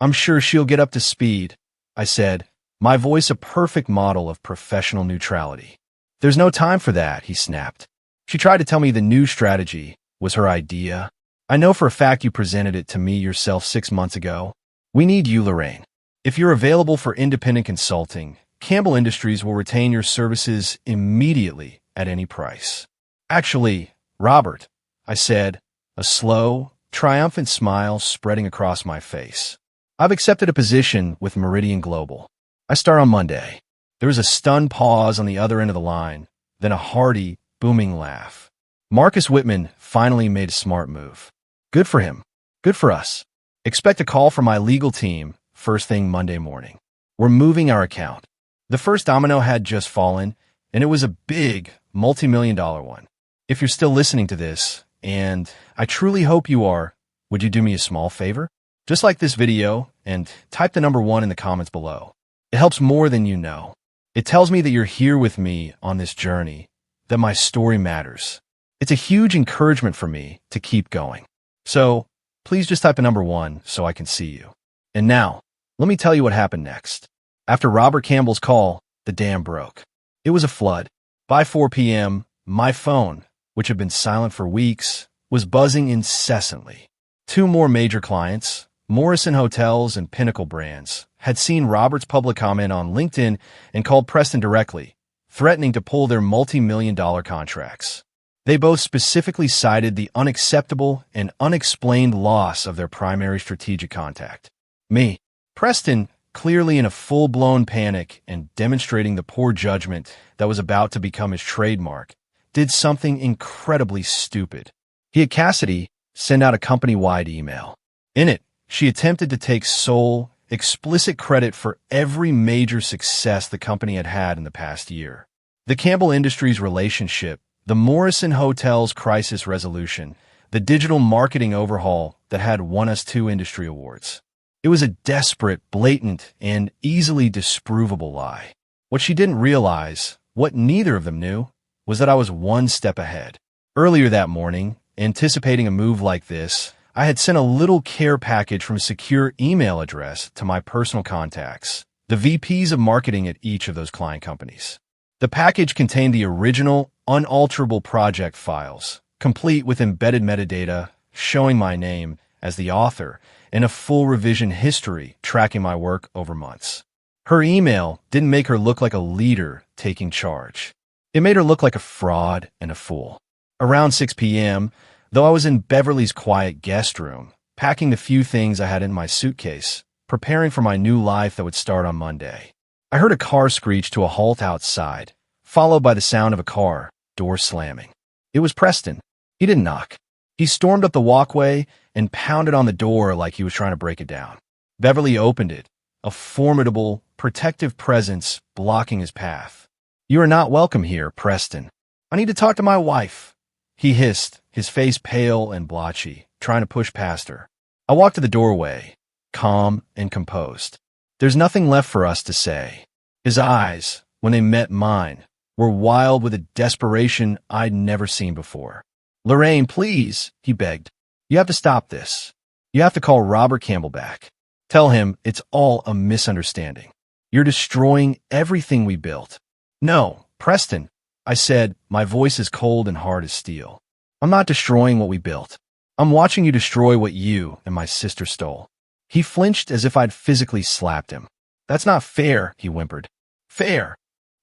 Speaker 1: I'm sure she'll get up to speed, I said, my voice a perfect model of professional neutrality. There's no time for that, he snapped. She tried to tell me the new strategy was her idea. I know for a fact you presented it to me yourself 6 months ago. We need you, Lorraine. If you're available for independent consulting, Campbell Industries will retain your services immediately at any price. Actually, Robert, I said, a slow, triumphant smile spreading across my face. I've accepted a position with Meridian Global. I start on Monday. There was a stunned pause on the other end of the line, then a hearty, booming laugh. Marcus Whitman finally made a smart move. Good for him. Good for us. Expect a call from my legal team first thing Monday morning. We're moving our account. The first domino had just fallen, and it was a big, multi-million-dollar one. If you're still listening to this, and I truly hope you are, would you do me a small favor? Just like this video and type the number 1 in the comments below. It helps more than you know. It tells me that you're here with me on this journey, that my story matters. It's a huge encouragement for me to keep going. So please just type a number 1 so I can see you. And now, let me tell you what happened next. After Robert Campbell's call, the dam broke. It was a flood. By 4 p.m., my phone, which had been silent for weeks, was buzzing incessantly. 2 more major clients, Morrison Hotels and Pinnacle Brands, had seen Robert's public comment on LinkedIn and called Preston directly, threatening to pull their multi-million-dollar contracts. They both specifically cited the unacceptable and unexplained loss of their primary strategic contact. Me. Preston, clearly in a full-blown panic and demonstrating the poor judgment that was about to become his trademark, did something incredibly stupid. He had Cassidy send out a company-wide email. In it, she attempted to take sole, explicit credit for every major success the company had had in the past year. The Campbell Industries relationship, the Morrison Hotels crisis resolution, the digital marketing overhaul that had won us 2 industry awards. It was a desperate, blatant, and easily disprovable lie. What she didn't realize, what neither of them knew, was that I was one step ahead. Earlier that morning, anticipating a move like this, I had sent a little care package from a secure email address to my personal contacts, the VPs of marketing at each of those client companies. The package contained the original, unalterable project files, complete with embedded metadata showing my name as the author and a full revision history tracking my work over months. Her email didn't make her look like a leader taking charge. It made her look like a fraud and a fool. Around 6 p.m., though I was in Beverly's quiet guest room, packing the few things I had in my suitcase, preparing for my new life that would start on Monday, I heard a car screech to a halt outside, followed by the sound of a car door slamming. It was Preston. He didn't knock. He stormed up the walkway and pounded on the door like he was trying to break it down. Beverly opened it, a formidable, protective presence blocking his path. "You are not welcome here, Preston. I need to talk to my wife," he hissed, his face pale and blotchy, trying to push past her. I walked to the doorway, calm and composed. "There's nothing left for us to say." His eyes, when they met mine, were wild with a desperation I'd never seen before. "Lorraine, please," he begged. "You have to stop this. You have to call Robert Campbell back. Tell him it's all a misunderstanding. You're destroying everything we built." "No, Preston," I said, my voice as cold and hard as steel. "I'm not destroying what we built. I'm watching you destroy what you and my sister stole." He flinched as if I'd physically slapped him. "That's not fair," he whimpered. "Fair."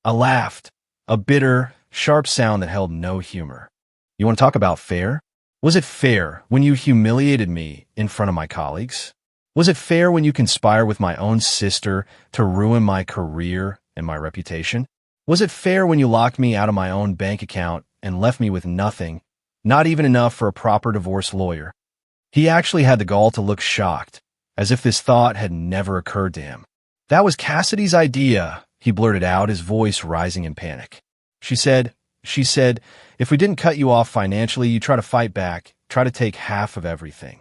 Speaker 1: I laughed, a bitter, sharp sound that held no humor. "You want to talk about fair? Was it fair when you humiliated me in front of my colleagues? Was it fair when you conspired with my own sister to ruin my career and my reputation? Was it fair when you locked me out of my own bank account and left me with nothing, not even enough for a proper divorce lawyer?" He actually had the gall to look shocked, as if this thought had never occurred to him. "That was Cassidy's idea," he blurted out, his voice rising in panic. She said, "If we didn't cut you off financially, you try to fight back, try to take half of everything."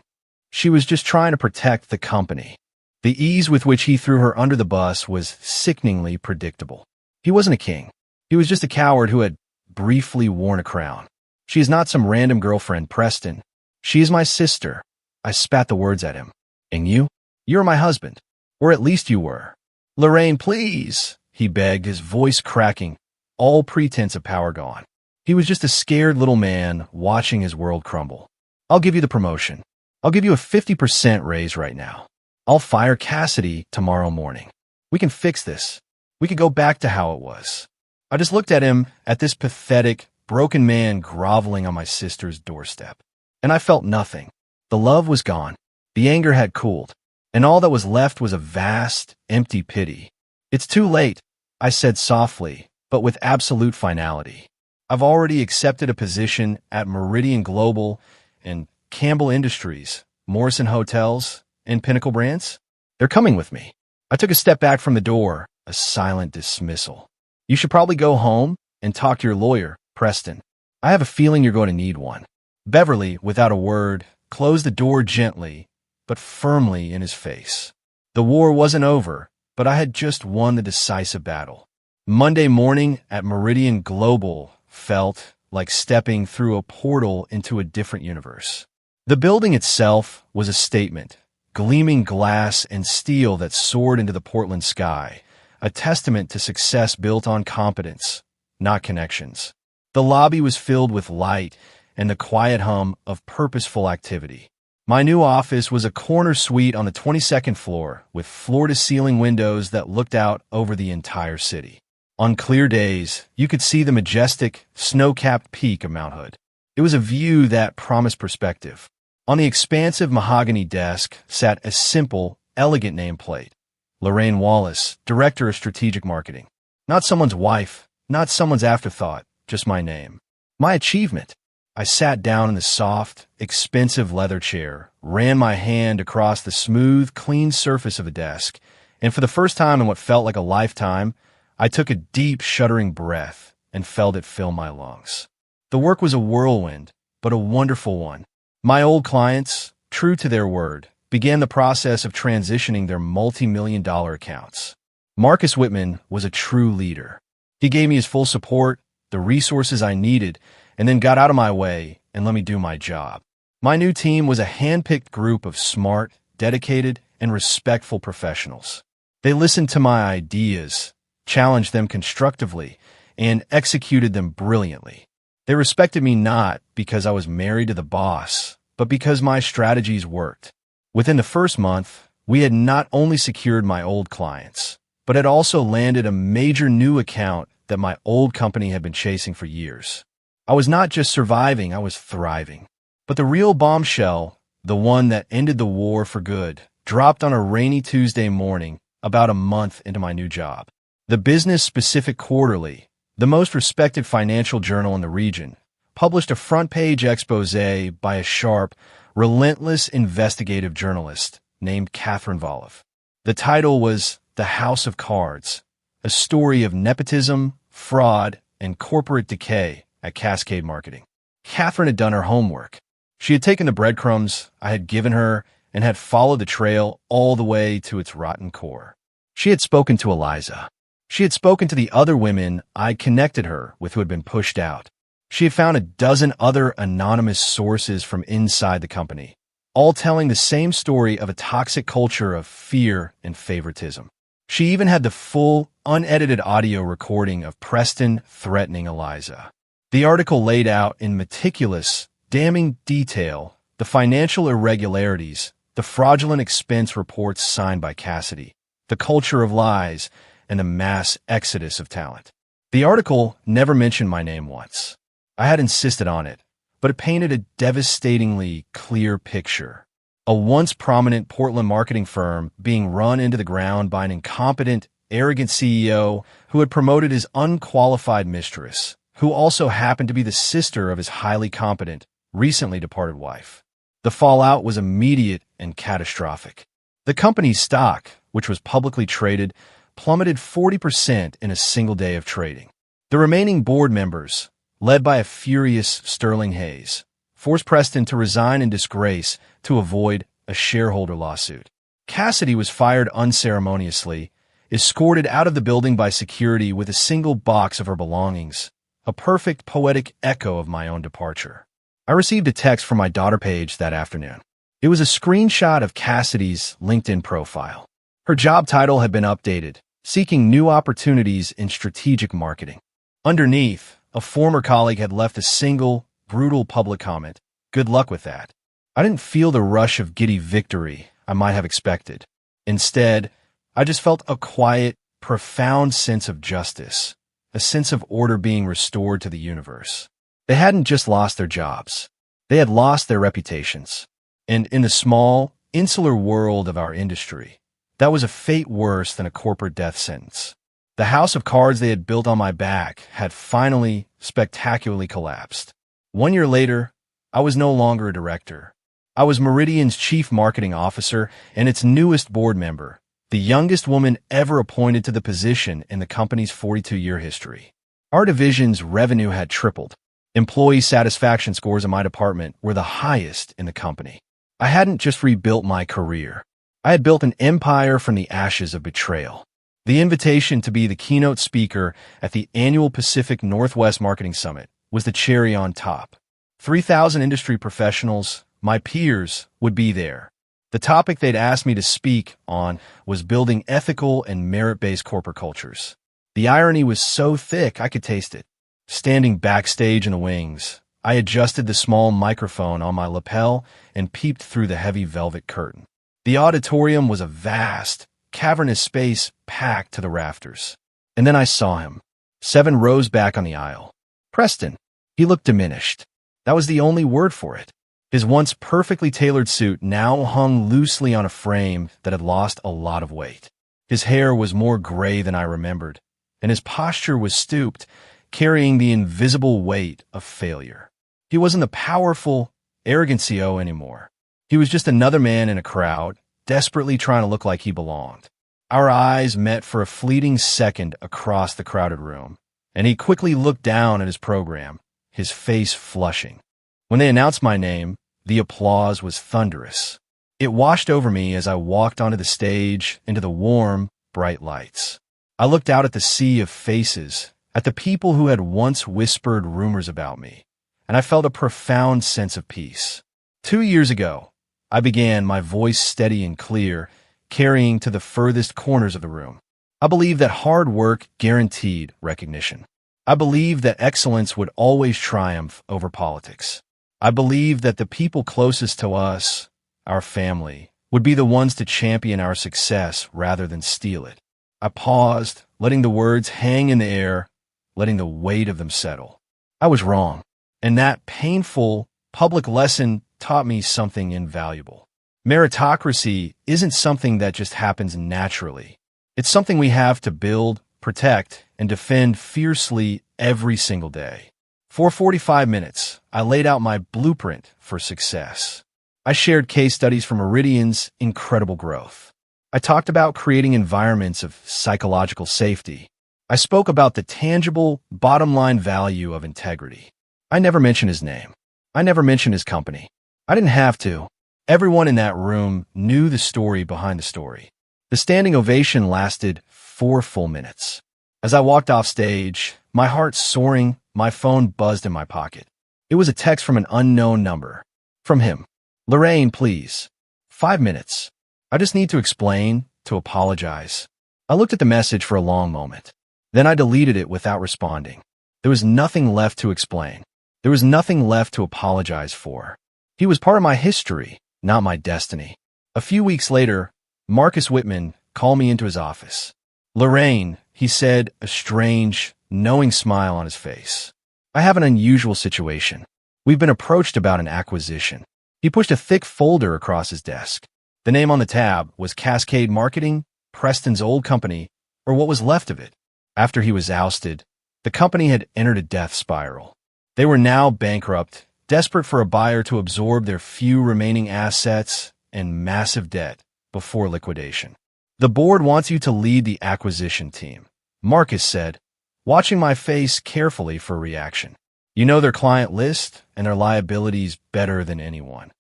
Speaker 1: She was just trying to protect the company. The ease with which he threw her under the bus was sickeningly predictable. He wasn't a king. He was just a coward who had briefly worn a crown. "She is not some random girlfriend, Preston. She is my sister." I spat the words at him. "And you? You're my husband. Or at least you were." "Lorraine, please," he begged, his voice cracking, all pretense of power gone. He was just a scared little man watching his world crumble. "I'll give you the promotion. I'll give you a 50% raise right now. I'll fire Cassidy tomorrow morning. We can fix this. We could go back to how it was." I just looked at him, at this pathetic, broken man groveling on my sister's doorstep. And I felt nothing. The love was gone. The anger had cooled. And all that was left was a vast, empty pity. "It's too late," I said softly, but with absolute finality. "I've already accepted a position at Meridian Global and Campbell Industries, Morrison Hotels, and Pinnacle Brands. They're coming with me." I took a step back from the door, a silent dismissal. "You should probably go home and talk to your lawyer, Preston. I have a feeling you're going to need one." Beverly, without a word, closed the door gently, but firmly in his face. The war wasn't over, but I had just won the decisive battle. Monday morning at Meridian Global felt like stepping through a portal into a different universe. The building itself was a statement, gleaming glass and steel that soared into the Portland sky, a testament to success built on competence, not connections. The lobby was filled with light and the quiet hum of purposeful activity. My new office was a corner suite on the 22nd floor with floor-to-ceiling windows that looked out over the entire city. On clear days, you could see the majestic, snow-capped peak of Mount Hood. It was a view that promised perspective. On the expansive mahogany desk sat a simple, elegant nameplate. Lorraine Wallace, Director of Strategic Marketing. Not someone's wife, not someone's afterthought, just my name. My achievement. I sat down in the soft, expensive leather chair, ran my hand across the smooth, clean surface of the desk, and for the first time in what felt like a lifetime, I took a deep, shuddering breath and felt it fill my lungs. The work was a whirlwind, but a wonderful one. My old clients, true to their word, began the process of transitioning their multi-million-dollar accounts. Marcus Whitman was a true leader. He gave me his full support, the resources I needed, and then got out of my way and let me do my job. My new team was a hand-picked group of smart, dedicated, and respectful professionals. They listened to my ideas, challenged them constructively, and executed them brilliantly. They respected me not because I was married to the boss, but because my strategies worked. Within the first month, we had not only secured my old clients, but had also landed a major new account that my old company had been chasing for years. I was not just surviving, I was thriving. But the real bombshell, the one that ended the war for good, dropped on a rainy Tuesday morning about a month into my new job. The Business-Specific Quarterly, the most respected financial journal in the region, published a front-page exposé by a sharp, relentless investigative journalist named Catherine Voliff. The title was The House of Cards, a story of nepotism, fraud, and corporate decay at Cascade Marketing. Catherine had done her homework. She had taken the breadcrumbs I had given her and had followed the trail all the way to its rotten core. She had spoken to Eliza. She had spoken to the other women I connected her with who had been pushed out. She had found a dozen other anonymous sources from inside the company, all telling the same story of a toxic culture of fear and favoritism. She even had the full, unedited audio recording of Preston threatening Eliza. The article laid out in meticulous, damning detail the financial irregularities, the fraudulent expense reports signed by Cassidy, the culture of lies, and the mass exodus of talent. The article never mentioned my name once. I had insisted on it, but it painted a devastatingly clear picture. A once prominent Portland marketing firm being run into the ground by an incompetent, arrogant CEO who had promoted his unqualified mistress, who also happened to be the sister of his highly competent, recently departed wife. The fallout was immediate and catastrophic. The company's stock, which was publicly traded, plummeted 40% in a single day of trading. The remaining board members, led by a furious Sterling Hayes, forced Preston to resign in disgrace to avoid a shareholder lawsuit. Cassidy was fired unceremoniously, escorted out of the building by security with a single box of her belongings, a perfect poetic echo of my own departure. I received a text from my daughter Paige that afternoon. It was a screenshot of Cassidy's LinkedIn profile. Her job title had been updated, seeking new opportunities in strategic marketing. Underneath, a former colleague had left a single, brutal public comment. Good luck with that. I didn't feel the rush of giddy victory I might have expected. Instead, I just felt a quiet, profound sense of justice, a sense of order being restored to the universe. They hadn't just lost their jobs. They had lost their reputations. And in the small, insular world of our industry, that was a fate worse than a corporate death sentence. The house of cards they had built on my back had finally, spectacularly collapsed. 1 year later, I was no longer a director. I was Meridian's chief marketing officer and its newest board member, the youngest woman ever appointed to the position in the company's 42-year history. Our division's revenue had tripled. Employee satisfaction scores in my department were the highest in the company. I hadn't just rebuilt my career. I had built an empire from the ashes of betrayal. The invitation to be the keynote speaker at the annual Pacific Northwest Marketing Summit was the cherry on top. 3,000 industry professionals, my peers, would be there. The topic they'd asked me to speak on was building ethical and merit-based corporate cultures. The irony was so thick I could taste it. Standing backstage in the wings, I adjusted the small microphone on my lapel and peeped through the heavy velvet curtain. The auditorium was a vast, cavernous space packed to the rafters. And then I saw him, 7 rows back on the aisle. Preston. He looked diminished. That was the only word for it. His once perfectly tailored suit now hung loosely on a frame that had lost a lot of weight. His hair was more gray than I remembered, and his posture was stooped, carrying the invisible weight of failure. He wasn't the powerful, arrogant CEO anymore. He was just another man in a crowd, desperately trying to look like he belonged. Our eyes met for a fleeting second across the crowded room, and he quickly looked down at his program, his face flushing. When they announced my name, the applause was thunderous. It washed over me as I walked onto the stage into the warm, bright lights. I looked out at the sea of faces, at the people who had once whispered rumors about me, and I felt a profound sense of peace. 2 years ago, I began, my voice steady and clear, carrying to the furthest corners of the room. I believed that hard work guaranteed recognition. I believed that excellence would always triumph over politics. I believed that the people closest to us, our family, would be the ones to champion our success rather than steal it. I paused, letting the words hang in the air, letting the weight of them settle. I was wrong, and that painful, public lesson taught me something invaluable. Meritocracy isn't something that just happens naturally. It's something we have to build, protect, and defend fiercely every single day. For 45 minutes, I laid out my blueprint for success. I shared case studies from Meridian's incredible growth. I talked about creating environments of psychological safety. I spoke about the tangible, bottom-line value of integrity. I never mentioned his name. I never mentioned his company. I didn't have to. Everyone in that room knew the story behind the story. The standing ovation lasted 4 full minutes. As I walked off stage, my heart soaring, my phone buzzed in my pocket. It was a text from an unknown number. From him. Lorraine, please. 5 minutes. I just need to explain, to apologize. I looked at the message for a long moment. Then I deleted it without responding. There was nothing left to explain. There was nothing left to apologize for. He was part of my history, not my destiny. A few weeks later, Marcus Whitman called me into his office. Lorraine, he said, a strange, knowing smile on his face. I have an unusual situation. We've been approached about an acquisition. He pushed a thick folder across his desk. The name on the tab was Cascade Marketing, Preston's old company, or what was left of it. After he was ousted, the company had entered a death spiral. They were now bankrupt, desperate for a buyer to absorb their few remaining assets and massive debt before liquidation. The board wants you to lead the acquisition team, Marcus said, watching my face carefully for a reaction. You know their client list and their liabilities better than anyone.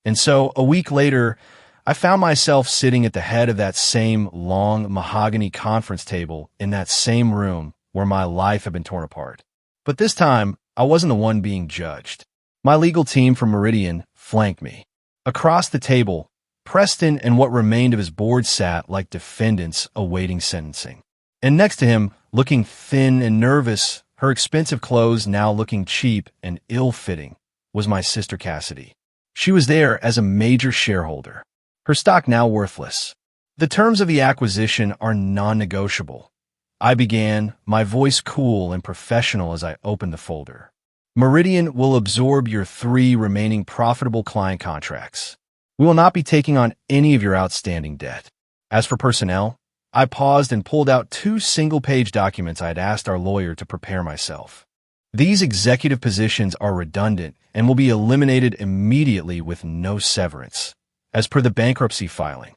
Speaker 1: And so, a week later, I found myself sitting at the head of that same long mahogany conference table in that same room where my life had been torn apart. But this time, I wasn't the one being judged. My legal team from Meridian flanked me. Across the table, Preston and what remained of his board sat like defendants awaiting sentencing. And next to him, looking thin and nervous, her expensive clothes now looking cheap and ill-fitting, was my sister Cassidy. She was there as a major shareholder. Her stock now worthless. The terms of the acquisition are non-negotiable. I began, my voice cool and professional as I opened the folder. Meridian will absorb your 3 remaining profitable client contracts. We will not be taking on any of your outstanding debt. As for personnel, I paused and pulled out 2 single-page documents I had asked our lawyer to prepare myself. These executive positions are redundant and will be eliminated immediately with no severance, as per the bankruptcy filing.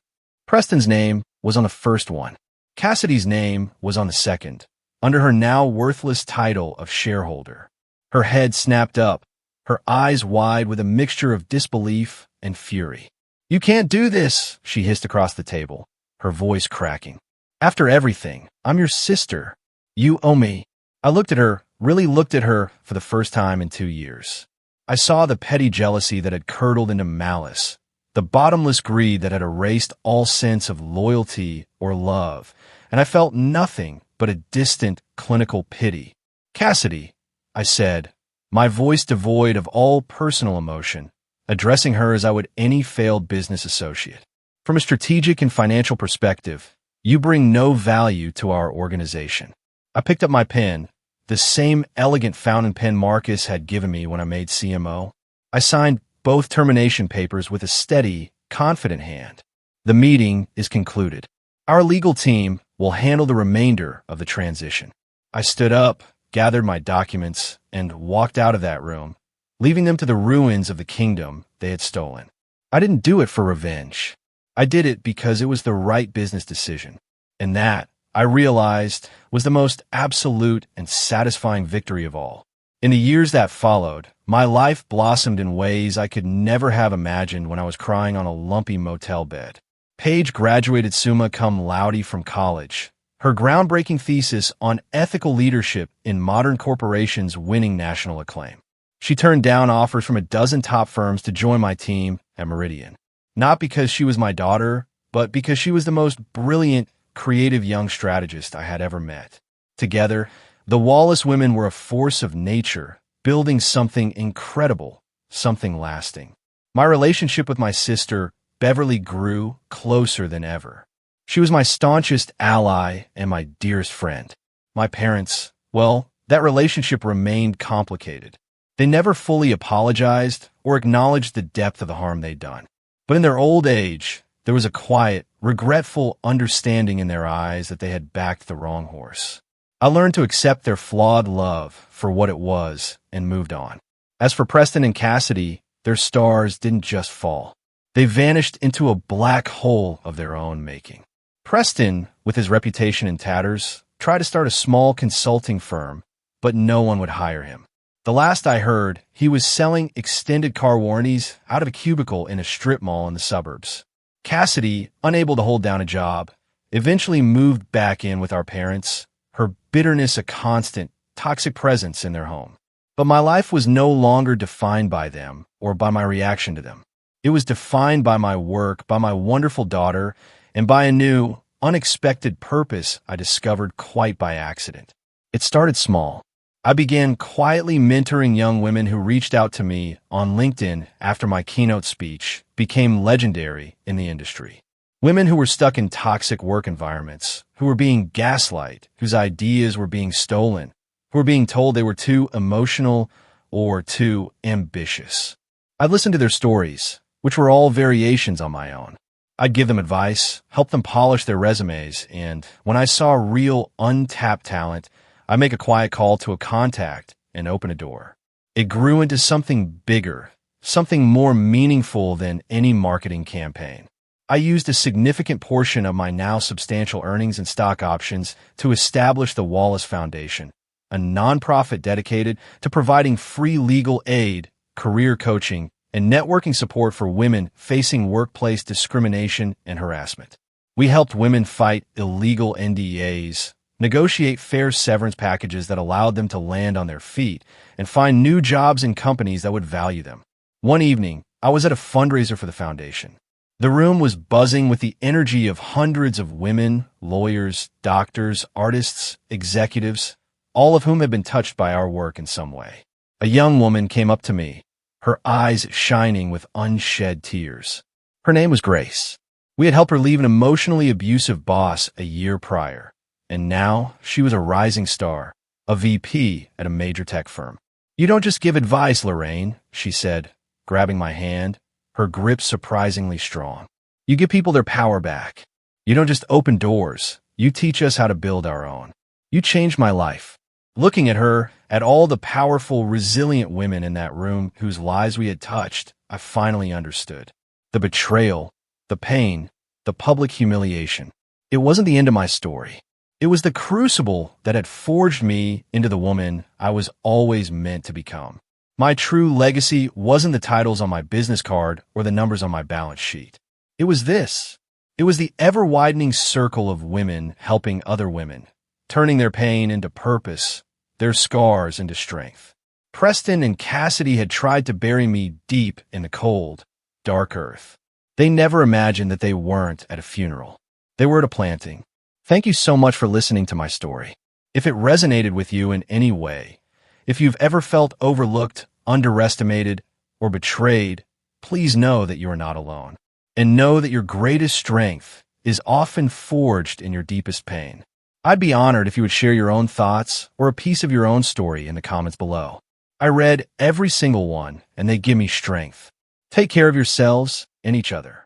Speaker 1: Preston's name was on the first one. Cassidy's name was on the second, under her now worthless title of shareholder. Her head snapped up, her eyes wide with a mixture of disbelief and fury. "You can't do this," she hissed across the table, her voice cracking. "After everything, I'm your sister. You owe me." I looked at her, really looked at her for the first time in 2 years. I saw the petty jealousy that had curdled into malice, the bottomless greed that had erased all sense of loyalty or love, and I felt nothing but a distant, clinical pity. "Cassidy," I said, my voice devoid of all personal emotion, addressing her as I would any failed business associate. From a strategic and financial perspective, you bring no value to our organization. I picked up my pen, the same elegant fountain pen Marcus had given me when I made CMO. I signed both termination papers with a steady, confident hand. The meeting is concluded. Our legal team will handle the remainder of the transition. I stood up, gathered my documents, and walked out of that room, leaving them to the ruins of the kingdom they had stolen. I didn't do it for revenge. I did it because it was the right business decision. And that, I realized, was the most absolute and satisfying victory of all. In the years that followed, my life blossomed in ways I could never have imagined when I was crying on a lumpy motel bed. Paige graduated summa cum laude from college, her groundbreaking thesis on ethical leadership in modern corporations winning national acclaim. She turned down offers from a dozen top firms to join my team at Meridian. Not because she was my daughter, but because she was the most brilliant, creative young strategist I had ever met. Together, the Wallace women were a force of nature, building something incredible, something lasting. My relationship with my sister, Beverly, grew closer than ever. She was my staunchest ally and my dearest friend. My parents, well, that relationship remained complicated. They never fully apologized or acknowledged the depth of the harm they'd done. But in their old age, there was a quiet, regretful understanding in their eyes that they had backed the wrong horse. I learned to accept their flawed love for what it was and moved on. As for Preston and Cassidy, their stars didn't just fall. They vanished into a black hole of their own making. Preston, with his reputation in tatters, tried to start a small consulting firm, but no one would hire him. The last I heard, he was selling extended car warranties out of a cubicle in a strip mall in the suburbs. Cassidy, unable to hold down a job, eventually moved back in with our parents, her bitterness a constant, toxic presence in their home. But my life was no longer defined by them or by my reaction to them. It was defined by my work, by my wonderful daughter, and by a new, unexpected purpose I discovered quite by accident. It started small. I began quietly mentoring young women who reached out to me on LinkedIn after my keynote speech became legendary in the industry. Women who were stuck in toxic work environments, who were being gaslighted, whose ideas were being stolen, who were being told they were too emotional or too ambitious. I'd listen to their stories, which were all variations on my own. I'd give them advice, help them polish their resumes, and when I saw real untapped talent, I'd make a quiet call to a contact and open a door. It grew into something bigger, something more meaningful than any marketing campaign. I used a significant portion of my now substantial earnings and stock options to establish the Wallace Foundation, a nonprofit dedicated to providing free legal aid, career coaching, and networking support for women facing workplace discrimination and harassment. We helped women fight illegal NDAs, negotiate fair severance packages that allowed them to land on their feet, and find new jobs in companies that would value them. One evening, I was at a fundraiser for the foundation. The room was buzzing with the energy of hundreds of women, lawyers, doctors, artists, executives, all of whom had been touched by our work in some way. A young woman came up to me, her eyes shining with unshed tears. Her name was Grace. We had helped her leave an emotionally abusive boss a year prior, and now she was a rising star, a VP at a major tech firm. "You don't just give advice, Lorraine," she said, grabbing my hand, her grip surprisingly strong. "You give people their power back. You don't just open doors. You teach us how to build our own. You changed my life." Looking at her, at all the powerful, resilient women in that room whose lives we had touched, I finally understood. The betrayal, the pain, the public humiliation. It wasn't the end of my story. It was the crucible that had forged me into the woman I was always meant to become. My true legacy wasn't the titles on my business card or the numbers on my balance sheet. It was this. It was the ever-widening circle of women helping other women, turning their pain into purpose, their scars into strength. Preston and Cassidy had tried to bury me deep in the cold, dark earth. They never imagined that they weren't at a funeral. They were at a planting. Thank you so much for listening to my story. If it resonated with you in any way, If you've ever felt overlooked, underestimated, or betrayed, please know that you are not alone. And know that your greatest strength is often forged in your deepest pain. I'd be honored if you would share your own thoughts or a piece of your own story in the comments below. I read every single one, and they give me strength. Take care of yourselves and each other.